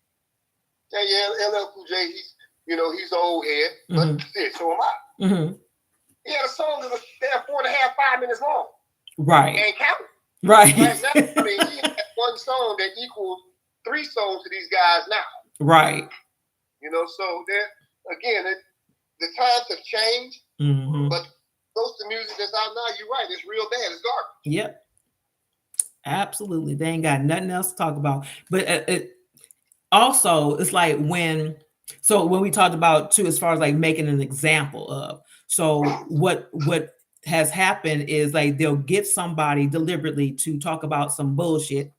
Yeah, LL Cool J, he's an old head, but shit, so am I. He had a song that was 4.5, 5 minutes long. Right. And counting. Right. Right now, I mean, he had one song that equals 3 songs to these guys now. Right. So again, the times have changed, but most of the music that's out now, you're right, it's real bad. It's garbage. Yep. Absolutely. They ain't got nothing else to talk about. But it also, it's like when we talked about too, as far as like making an example of, so what has happened is like they'll get somebody deliberately to talk about some bullshit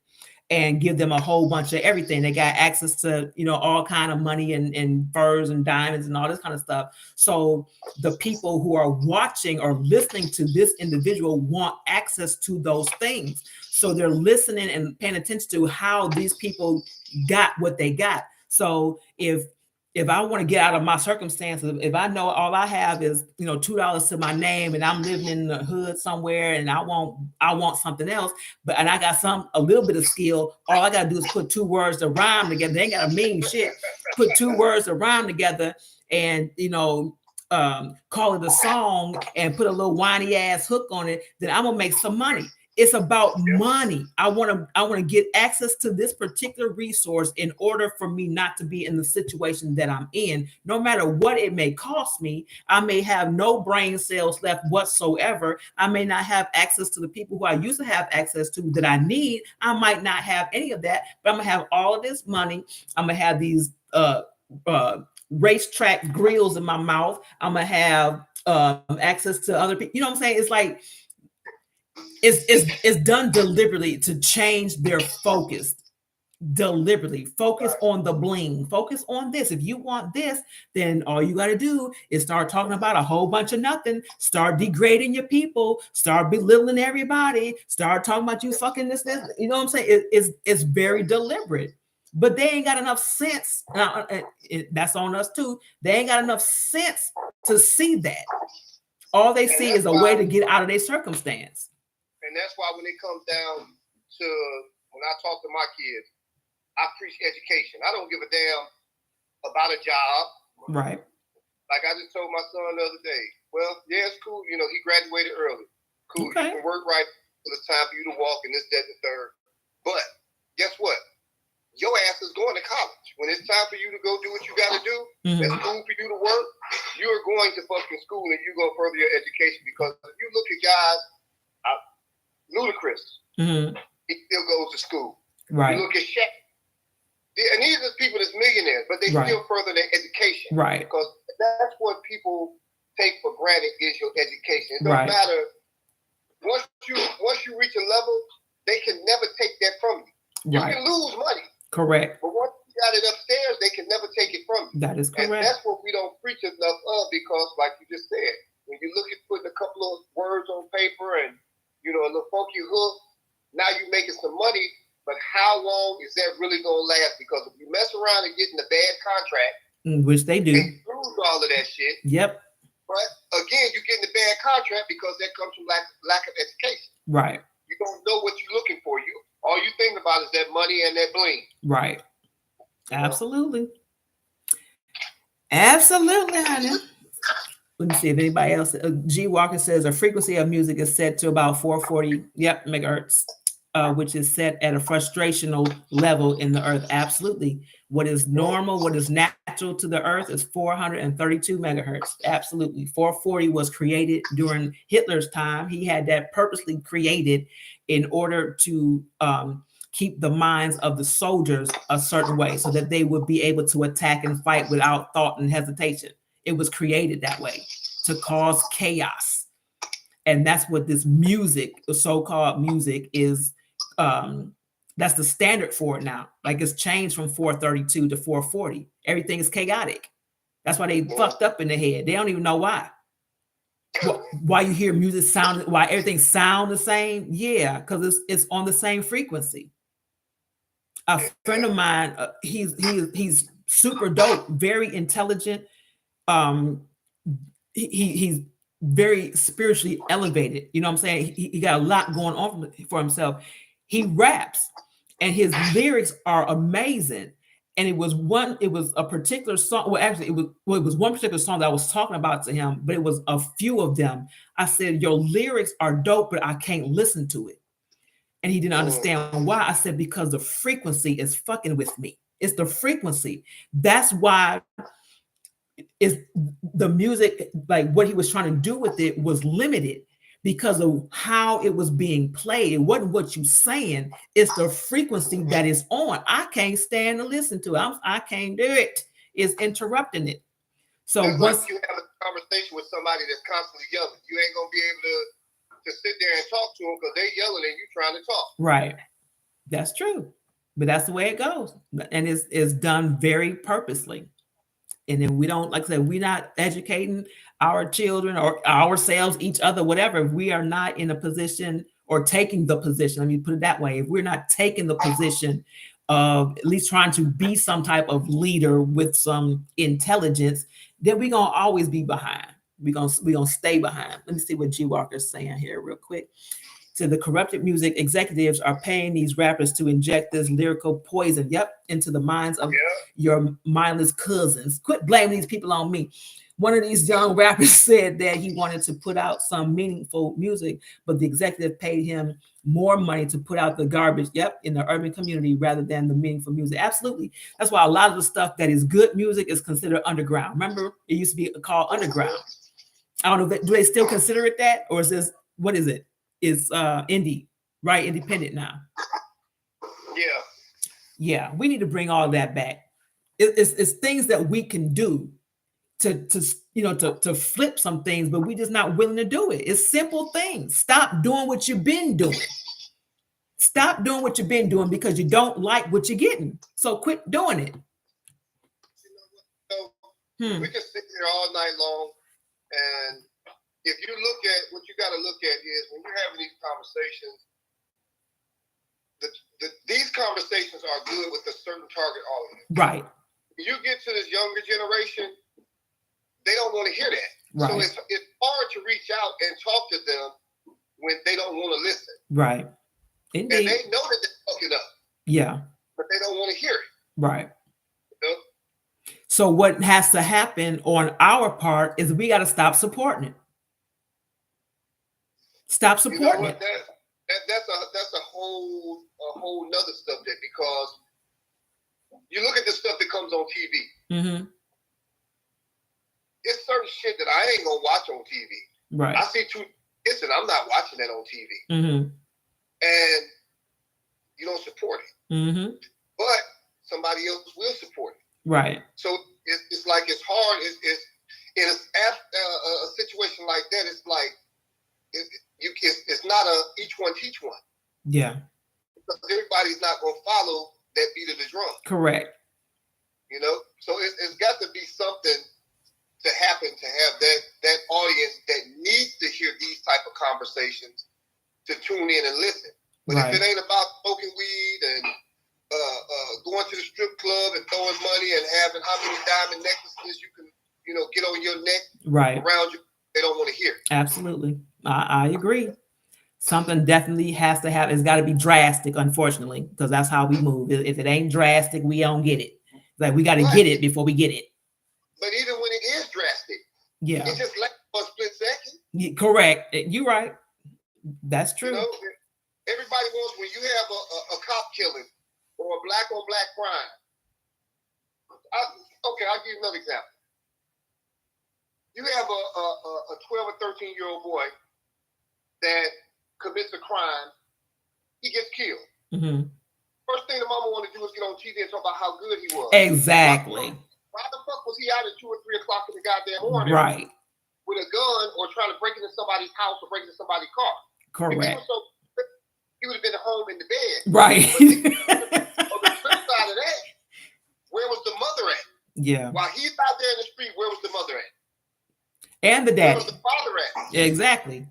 and give them a whole bunch of everything. They got access to, all kind of money and furs and diamonds and all this kind of stuff. So the people who are watching or listening to this individual want access to those things. So they're listening and paying attention to how these people got what they got. So if I want to get out of my circumstances, if I know all I have is, $2 to my name, and I'm living in the hood somewhere, and I want something else, and I got a little bit of skill, all I got to do is put 2 words to rhyme together. They ain't got to mean shit. Put 2 words to rhyme together and, call it a song and put a little whiny ass hook on it, then I'm going to make some money. It's about money. I want to get access to this particular resource in order for me not to be in the situation that I'm in, no matter what it may cost me. I may have no brain cells left whatsoever. I may not have access to the people who I used to have access to that I need. I might not have any of that, but I'm going to have all of this money. I'm going to have these racetrack grills in my mouth. I'm going to have access to other people. You know what I'm saying? It's like, It's done deliberately to change their focus. Deliberately focus Right. on the bling, focus on this. If you want this, then all you got to do is start talking about a whole bunch of nothing, start degrading your people, start belittling everybody, start talking about you fucking this, you know what I'm saying? It's very deliberate, but they ain't got enough sense. That's on us too. They ain't got enough sense to see that. All they And see that's is a why, way to get out of their circumstance. and that's why when it comes down to when I talk to my kids, I preach education. I don't give a damn about a job. Right. Like I just told my son the other day, well, yeah, it's cool. You know, he graduated early. Cool. Okay. You can work right till it's time for you to walk and this, that, and the third. But guess what? Your ass is going to college. When it's time for you to go do what you got to do, it's cool for you to work. You're going to fucking school and you're going to further your education, because if you look at guys, Ludacris, he still goes to school. Right. You look at Shaq. And these are people that's millionaires, but they still further their education. Right. Because that's what people take for granted is your education. It don't matter. Once you reach a level, they can never take that from you. You can lose money. Correct. But once you got it upstairs, they can never take it from you. That is correct. And that's what we don't preach enough of, because like you just said, when you look at putting a couple of words on paper and, you know, a little funky hook, now you're making some money. But how long is that really going to last? Because if you mess around and get in a bad contract, which they do, they lose all of that shit. Yep. But again, you get in a bad contract because that comes from lack of education. Right. You don't know what you're looking for. All you think about is that money and that bling. Right. Absolutely. Absolutely, honey. Let me see if anybody else. G Walker says a frequency of music is set to about 440 megahertz. Which is set at a frustrational level in the earth. Absolutely. What is normal, what is natural to the earth is 432 megahertz. Absolutely. 440 was created during Hitler's time. He had that purposely created in order to keep the minds of the soldiers a certain way so that they would be able to attack and fight without thought and hesitation. It was created that way to cause chaos. And that's what this music, the so-called music, is. That's the standard for it now. Like it's changed from 432 to 440. Everything is chaotic. That's why they fucked up in the head. They don't even know why. Why you hear music sound, why everything sound the same? Yeah, because it's on the same frequency. A friend of mine, he's super dope, very intelligent. He's very spiritually elevated. You know what I'm saying? He got a lot going on for himself. He raps and his lyrics are amazing. And it was a particular song. Well, actually, it was one particular song that I was talking about to him, but it was a few of them. I said, your lyrics are dope, but I can't listen to it. And he didn't understand why. I said, because the frequency is fucking with me. It's the frequency. That's why is the music, like what he was trying to do with it was limited because of how it was being played. It wasn't what you're saying, it's the frequency that is on. I can't stand to listen to it. I can't do it. It's interrupting it. So once you have a conversation with somebody that's constantly yelling, you ain't gonna be able to sit there and talk to them because they're yelling and you trying to talk. Right. That's true. But that's the way it goes. And it's done very purposely. And then we don't, like I said, we're not educating our children or ourselves, each other, whatever. If we are not in a position or taking the position, let me put it that way. If we're not taking the position of at least trying to be some type of leader with some intelligence, then we're going to always be behind. We're gonna stay behind. Let me see what G Walker's saying here real quick. So the corrupted music executives are paying these rappers to inject this lyrical poison, into the minds of your mindless cousins. Quit blaming these people on me. One of these young rappers said that he wanted to put out some meaningful music, but the executive paid him more money to put out the garbage, in the urban community rather than the meaningful music. Absolutely. That's why a lot of the stuff that is good music is considered underground. Remember, it used to be called underground. I don't know, do they still consider it that? Or is this, what is it? Is indie, right? Independent now. Yeah, we need to bring all that back. It's things that we can do to flip some things, but we're just not willing to do it. It's simple things. Stop doing what you've been doing. Stop doing what you've been doing because you don't like what you're getting. So quit doing it. We can sit here all night long, and if you look at what you got to look at is when you're having these conversations, these conversations are good with a certain target audience. Right. When you get to this younger generation, they don't want to hear that. Right. So it's hard to reach out and talk to them when they don't want to listen. Right. Indeed. And they know that they're fucking up. Yeah. But they don't want to hear it. Right. You know? So what has to happen on our part is we got to stop supporting it. Stop supporting it. That's a whole nother subject, because you look at the stuff that comes on TV. Mm-hmm. It's certain shit that I ain't gonna watch on TV. Right. I see listen, I'm not watching that on TV. Mm-hmm. And you don't support it. Mm-hmm. But somebody else will support it. Right. So it's like it's hard. It's in a situation like that. It's like it's not a each one teach one. Yeah. Because everybody's not gonna follow that beat of the drum. Correct. You know, so it's got to be something to happen to have that audience that needs to hear these type of conversations to tune in and listen. But right. If it ain't about smoking weed and going to the strip club and throwing money and having how many diamond necklaces you can, get on your neck, right, around you, they don't want to hear. Absolutely. I agree. Something definitely has to happen. It's got to be drastic, unfortunately, because that's how we move. If it ain't drastic, we don't get it. Like, we got to get it before we get it. But even when it is drastic, yeah, it's just like for a split second. Yeah, correct. You're right. That's true. Everybody wants, when you have a cop killing or a black on black crime. I'll give you another example. You have a 12 or 13-year-old boy that commits a crime. He gets killed. Mm-hmm. First thing the mama want to do is get on TV and talk about how good he was. Exactly. Why the fuck was he out at 2 or 3 o'clock in the goddamn morning? Right. With a gun or trying to break into somebody's house or break into somebody's car? Correct. He would have been home in the bed. Right. On the flip side of that, where was the mother at? Yeah. While he's out there in the street, where was the mother at? And the daddy. Where was the father at? Exactly.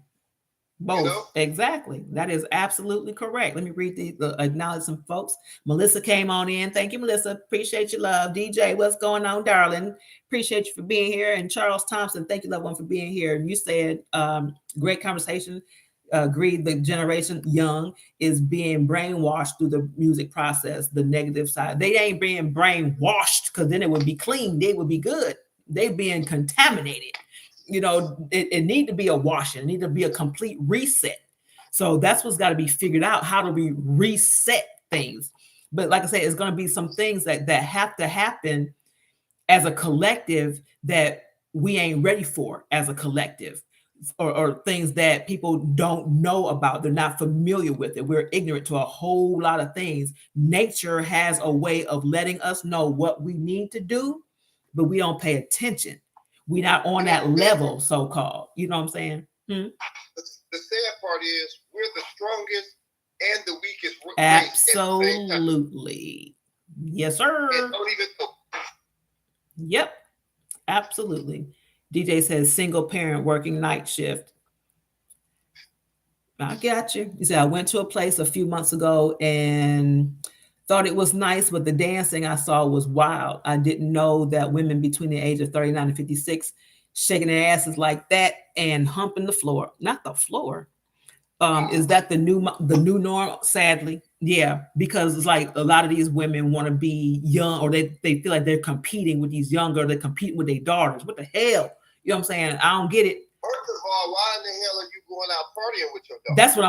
Both. Exactly. That is absolutely correct. Let me read acknowledge some folks. Melissa came on in. Thank you, Melissa. Appreciate your love. DJ, what's going on, darling? Appreciate you for being here. And Charles Thompson, thank you, loved one, for being here. And you said, great conversation. Agreed, the generation young is being brainwashed through the music process, the negative side. They ain't being brainwashed because then it would be clean. They would be good. They being contaminated. It need to be a washing. It need to be a complete reset. So that's what's got to be figured out. How do we reset things? But like I said, it's going to be some things that have to happen as a collective that we ain't ready for as a collective. Or things that people don't know about. They're not familiar with it. We're ignorant to a whole lot of things. Nature has a way of letting us know what we need to do, but we don't pay attention. We're not on that level, so-called. You know what I'm saying? The sad part is we're the strongest and the weakest. Absolutely. Yes, sir. And don't even know. Yep. Absolutely. DJ says single parent working night shift. I got you. He said, I went to a place a few months ago and thought it was nice, but the dancing I saw was wild. I didn't know that women between the age of 39 and 56 shaking their asses like that and humping the floor. Not the floor. Is that the new norm? Sadly, yeah, because it's like a lot of these women want to be young, or they feel like they're competing with these younger. They're competing with their daughters. What the hell? You know what I'm saying? I don't get it. First of all, why in the hell are you going out partying with your daughter? That's what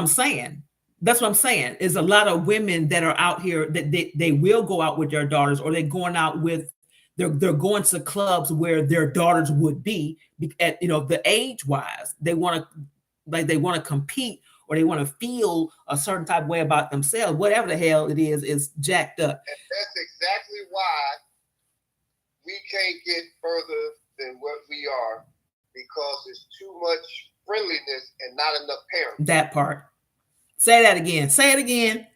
I'm saying. Is a lot of women that are out here that they will go out with their daughters, or they're going out with they're going to clubs where their daughters would be at the age wise. They want to compete. Or they want to feel a certain type of way about themselves. Whatever the hell it is jacked up. And that's exactly why we can't get further than what we are because there's too much friendliness and not enough parents. That part. Say that again. Say it again.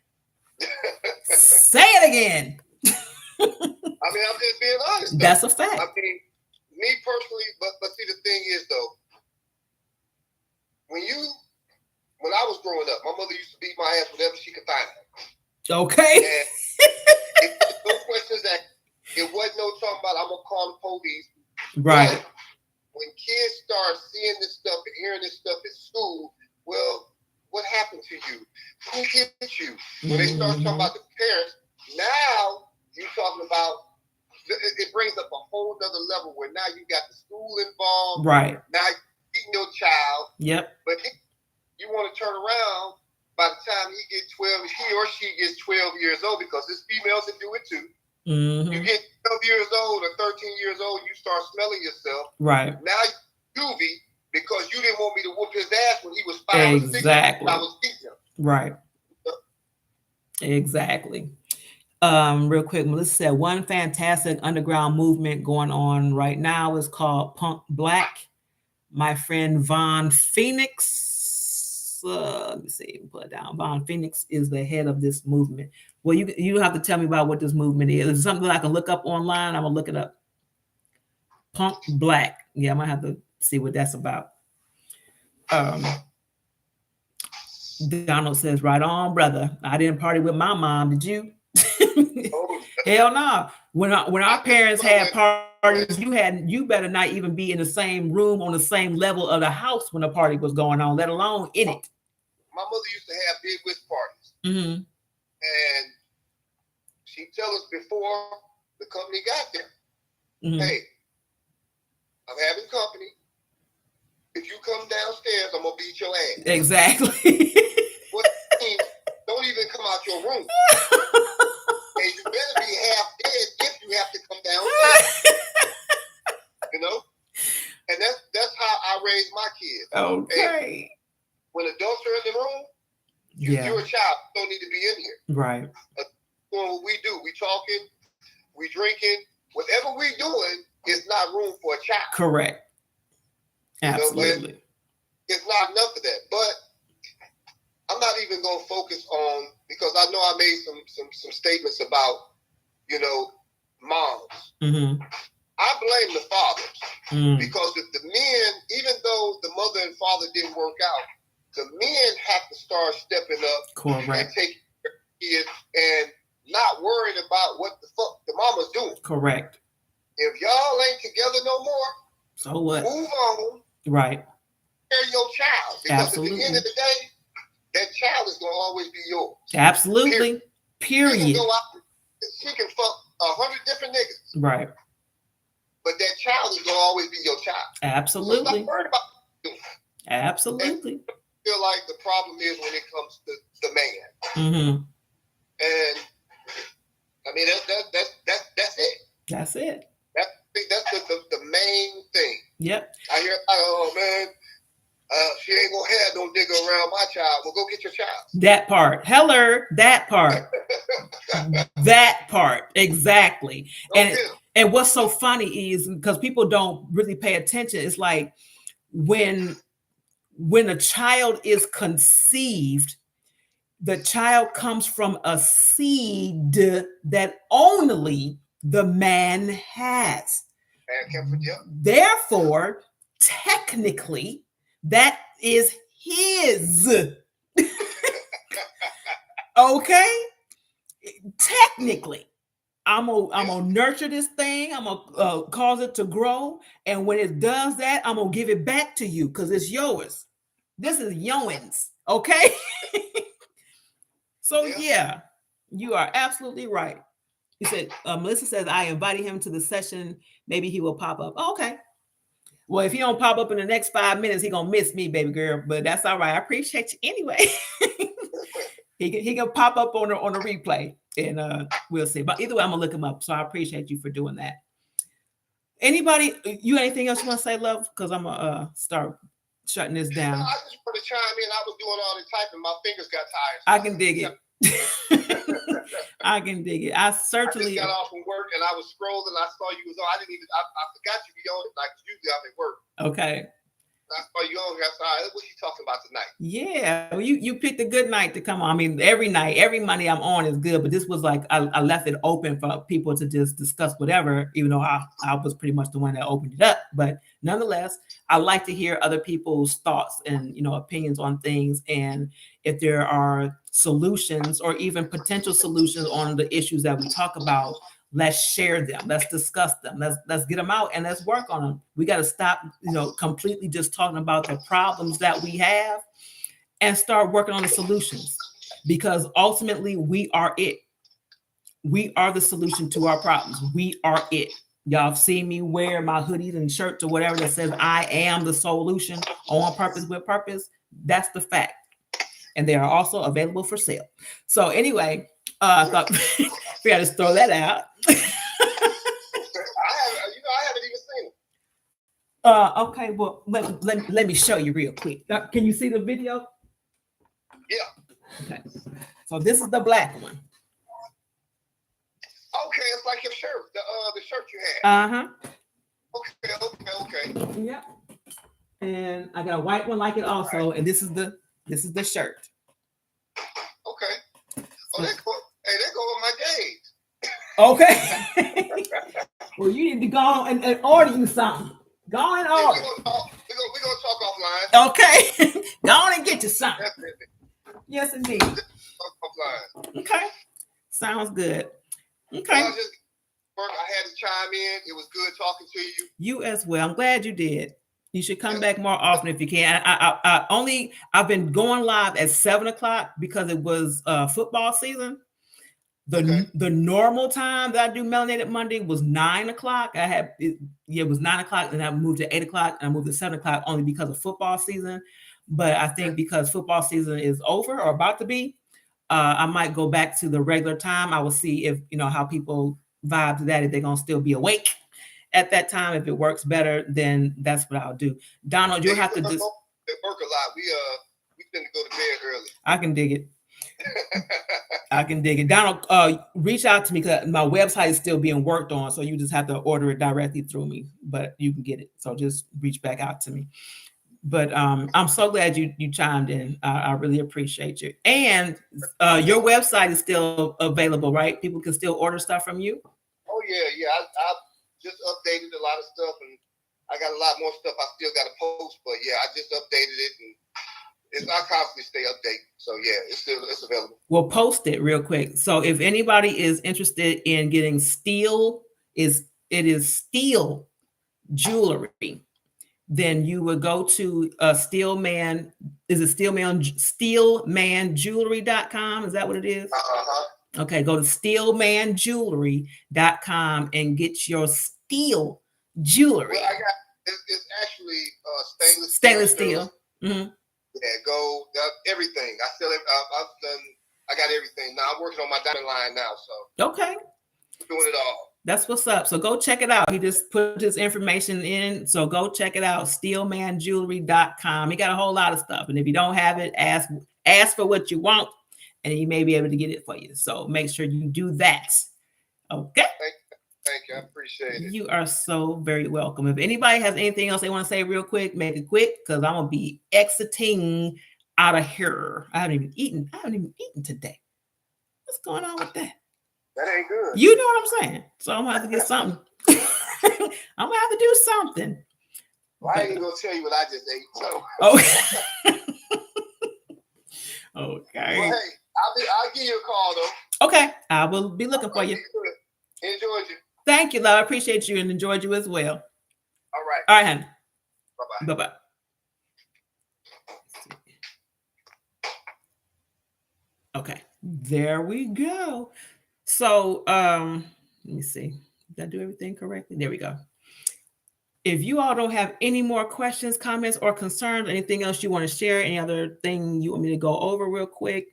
Say it again. I mean, I'm just being honest. Though. That's a fact. I mean, me personally, but see, the thing is though, when I was growing up, my mother used to beat my ass whenever she could find it. Okay. And it was no questions that it wasn't no talking about I'm gonna call the police. Right. But when kids start seeing this stuff and hearing this stuff at school, well, what happened to you? Who hit you? When they start talking about the parents, now you're talking about it brings up a whole other level where now you got the school involved. Right. Now you're beating your child. Yep. But you want to turn around by the time he gets 12, he or she gets 12 years old, because there's females that do it too. Mm-hmm. You get 12 years old or 13 years old, you start smelling yourself. Right. Now you're juvie because you didn't want me to whoop his ass when he was 5 or 6. Exactly. I was teaching him. Right. Exactly. Real quick, Melissa said one fantastic underground movement going on right now is called Punk Black. My friend Von Phoenix, let me see, put it down. Von Phoenix is the head of this movement. Well, you have to tell me about what this movement is. Is it something that I can look up online? I'm gonna look it up. Punk Black. Yeah, I might have to see what that's about. Donald says, right on, brother. I didn't party with my mom. Did you? Hell no. When our parents had parties, you better not even be in the same room on the same level of the house when the party was going on, let alone in it. My mother used to have big whisk parties. Mm-hmm. And she'd tell us before the company got there, Mm-hmm. hey, I'm having company. If you come downstairs, I'm going to beat your ass. Exactly. What means, don't even come out your room. And you better be half dead if you have to come downstairs. You know? And that's how I raised my kids. Okay. And when adults are in the room, you're a child. You don't need to be in here. Right. Doing what we do. We talking, we drinking. Whatever we doing is not room for a child. Correct. Absolutely. You know, it's not enough of that. But I'm not even going to focus on, because I know I made some statements about, moms. Mm-hmm. I blame the fathers because if the men, even though the mother and father didn't work out, the men have to start stepping up. Correct. And taking care of kids and not worrying about what the fuck the mama's doing. Correct. If y'all ain't together no more, so what? Move on. Right. Care your child. Because Absolutely. At the end of the day, that child is going to always be yours. Absolutely. Period. She can go out, she can fuck 100 different niggas. Right. But that child is going to always be your child. Absolutely. So stop worrying about what you're doing. Absolutely. And I feel like the problem is when it comes to the man. Mm-hmm. And I mean, that's it. That's it. That's the main thing. Yep. I hear, oh man, she ain't gonna have no nigga around my child. Well, go get your child. That part. Heller, that part. That part. Exactly. And what's so funny is because people don't really pay attention, it's like when a child is conceived, the child comes from a seed that only the man has. Therefore, technically, that is his. Okay? Technically, I'm gonna nurture this thing. I'm gonna cause it to grow, and when it does that, I'm gonna give it back to you because it's yours. This is yours. Okay? So yeah, you are absolutely right. He said, Melissa says, I invited him to the session. Maybe he will pop up. Oh, okay. Well, if he don't pop up in the next 5 minutes, he gonna miss me, baby girl. But that's all right. I appreciate you anyway. he can pop up on the replay, and we'll see. But either way, I'm gonna look him up. So I appreciate you for doing that. Anybody, you anything else you want to say, love? Because I'm gonna start shutting this down. I just want to chime in. I was doing all the typing. My fingers got tired. I can dig it. I can dig it. I I just certainly. got off from work and I was scrolling. I saw you was on. I didn't even. I forgot you be on it. Like usually I'm at work. Okay. I saw you on here. I said, what you talking about tonight? Yeah, well, you picked a good night to come on. I mean, every night, every Monday I'm on is good, but this was like I left it open for people to just discuss whatever, even though I was pretty much the one that opened it up. But nonetheless, I like to hear other people's thoughts and opinions on things, and if there are solutions or even potential solutions on the issues that we talk about, let's share them, let's discuss them, let's get them out and let's work on them. We got to stop completely just talking about the problems that we have and start working on the solutions, because ultimately we are it. We are the solution to our problems. We are it. Y'all have seen me wear my hoodies and shirts or whatever that says I am the solution, on purpose with purpose. That's the fact, and they are also available for sale. So anyway, I thought we got to throw that out. I haven't even seen it. Okay, well, let me show you real quick. Can you see the video? Yeah. Okay. So this is the black one. Okay, it's like your shirt, the shirt you had. Okay. Yeah. And I got a white one like it also, right. And this is the shirt. Okay. Oh, that go with my gauge. Okay. Well, you need to go on and order you something. Go on and order. We're gonna talk offline. Okay. Go on and get you something. Definitely. Yes, indeed. Offline. Okay. Sounds good. Okay. Well, I had to chime in. It was good talking to you. You as well. I'm glad you did. You should come back more often if you can. I've been going live at 7:00 because it was football season. The normal time that I do Melanated Monday was 9:00. It was 9:00, and I moved to 8:00, and I moved to 7:00 only because of football season. But I think because football season is over or about to be, I might go back to the regular time. I will see if how people vibe to that, if they're gonna still be awake at that time. If it works better, then that's what I'll do. Donald, you'll have to just work a lot. We tend to go to bed early. I can dig it. I can dig it. Donald, reach out to me because my website is still being worked on, so you just have to order it directly through me, but you can get it. So just reach back out to me. But I'm so glad you chimed in. I really appreciate you. And your website is still available, right? People can still order stuff from you? Oh, yeah. I just updated a lot of stuff, and I got a lot more stuff I still got to post. But, yeah, I just updated it, and I constantly stay updated. So, yeah, it's available. Well, post it real quick. So if anybody is interested in getting it is steel jewelry, then you would go to Steelman. Is it steelmanjewelry.com? Is that what it is? Okay, go to steelmanjewelry.com and get your steel jewelry. Well, it's actually stainless steel. Mm-hmm. Yeah, gold, everything. I sell it. I got everything now. I'm working on my diamond line now, so okay, I'm doing it all. That's what's up. So go check it out. He just put his information in. So go check it out. Steelmanjewelry.com. He got a whole lot of stuff. And if you don't have it, ask for what you want, and he may be able to get it for you. So make sure you do that. Okay. Thank you. I appreciate it. You are so very welcome. If anybody has anything else they want to say real quick, make it quick, because I'm gonna be exiting out of here. I haven't even eaten today. What's going on with that? That ain't good. You know what I'm saying? So I'm gonna have to get something. I'm gonna have to do something. Well, I ain't gonna tell you what I just ate. So. Okay. Well, hey, I'll give you a call though. Okay, I will be looking for you. Enjoyed you. Thank you, love. I appreciate you and enjoyed you as well. All right. All right, honey. Bye-bye. Bye-bye. Okay, there we go. So let me see. Did I do everything correctly? There we go. If you all don't have any more questions, comments, or concerns, anything else you want to share, any other thing you want me to go over real quick?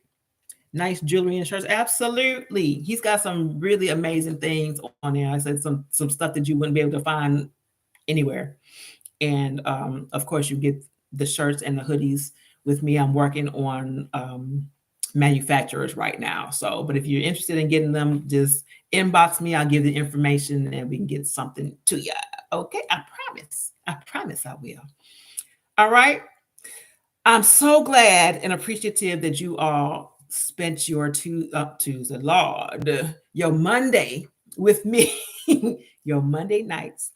Nice jewelry and shirts. Absolutely. He's got some really amazing things on there. I said some stuff that you wouldn't be able to find anywhere. And of course, you get the shirts and the hoodies with me. I'm working on manufacturers right now. So, but if you're interested in getting them, just inbox me. I'll give the information and we can get something to you. Okay, I promise. I promise I will. All right. I'm so glad and appreciative that you all spent your Tuesday, Lord, your Monday with me, your Monday nights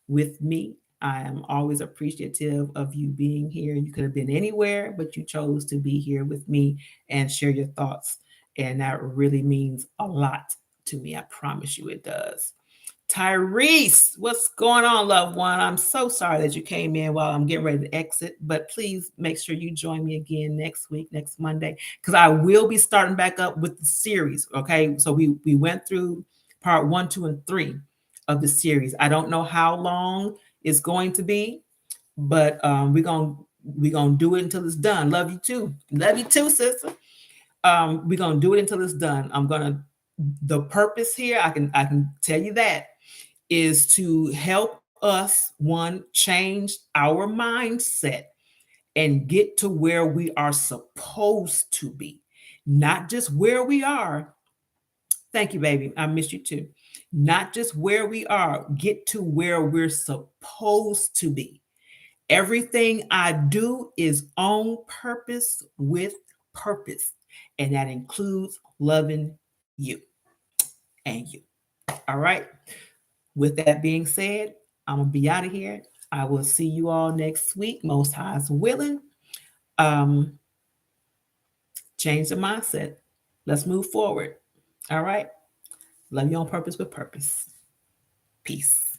with me. I am always appreciative of you being here. You could have been anywhere, but you chose to be here with me and share your thoughts. And that really means a lot to me. I promise you it does. Tyrese, what's going on, loved one? I'm so sorry that you came in while I'm getting ready to exit, but please make sure you join me again next week, next Monday, because I will be starting back up with the series. Okay, so we went through part 1, 2, and 3 of the series. I don't know how long it's going to be, but we're gonna do it until it's done. Love you too, sister. We're gonna do it until it's done. The purpose here, I can tell you that, is to help us, one, change our mindset and get to where we are supposed to be, not just where we are. Thank you, baby. I miss you too. Not just where we are, get to where we're supposed to be. Everything I do is on purpose with purpose, and that includes loving you and you. All right. With that being said, I'm gonna be out of here. I will see you all next week, most high's willing. Um, change the mindset. Let's move forward. All right. Love you on purpose with purpose. Peace.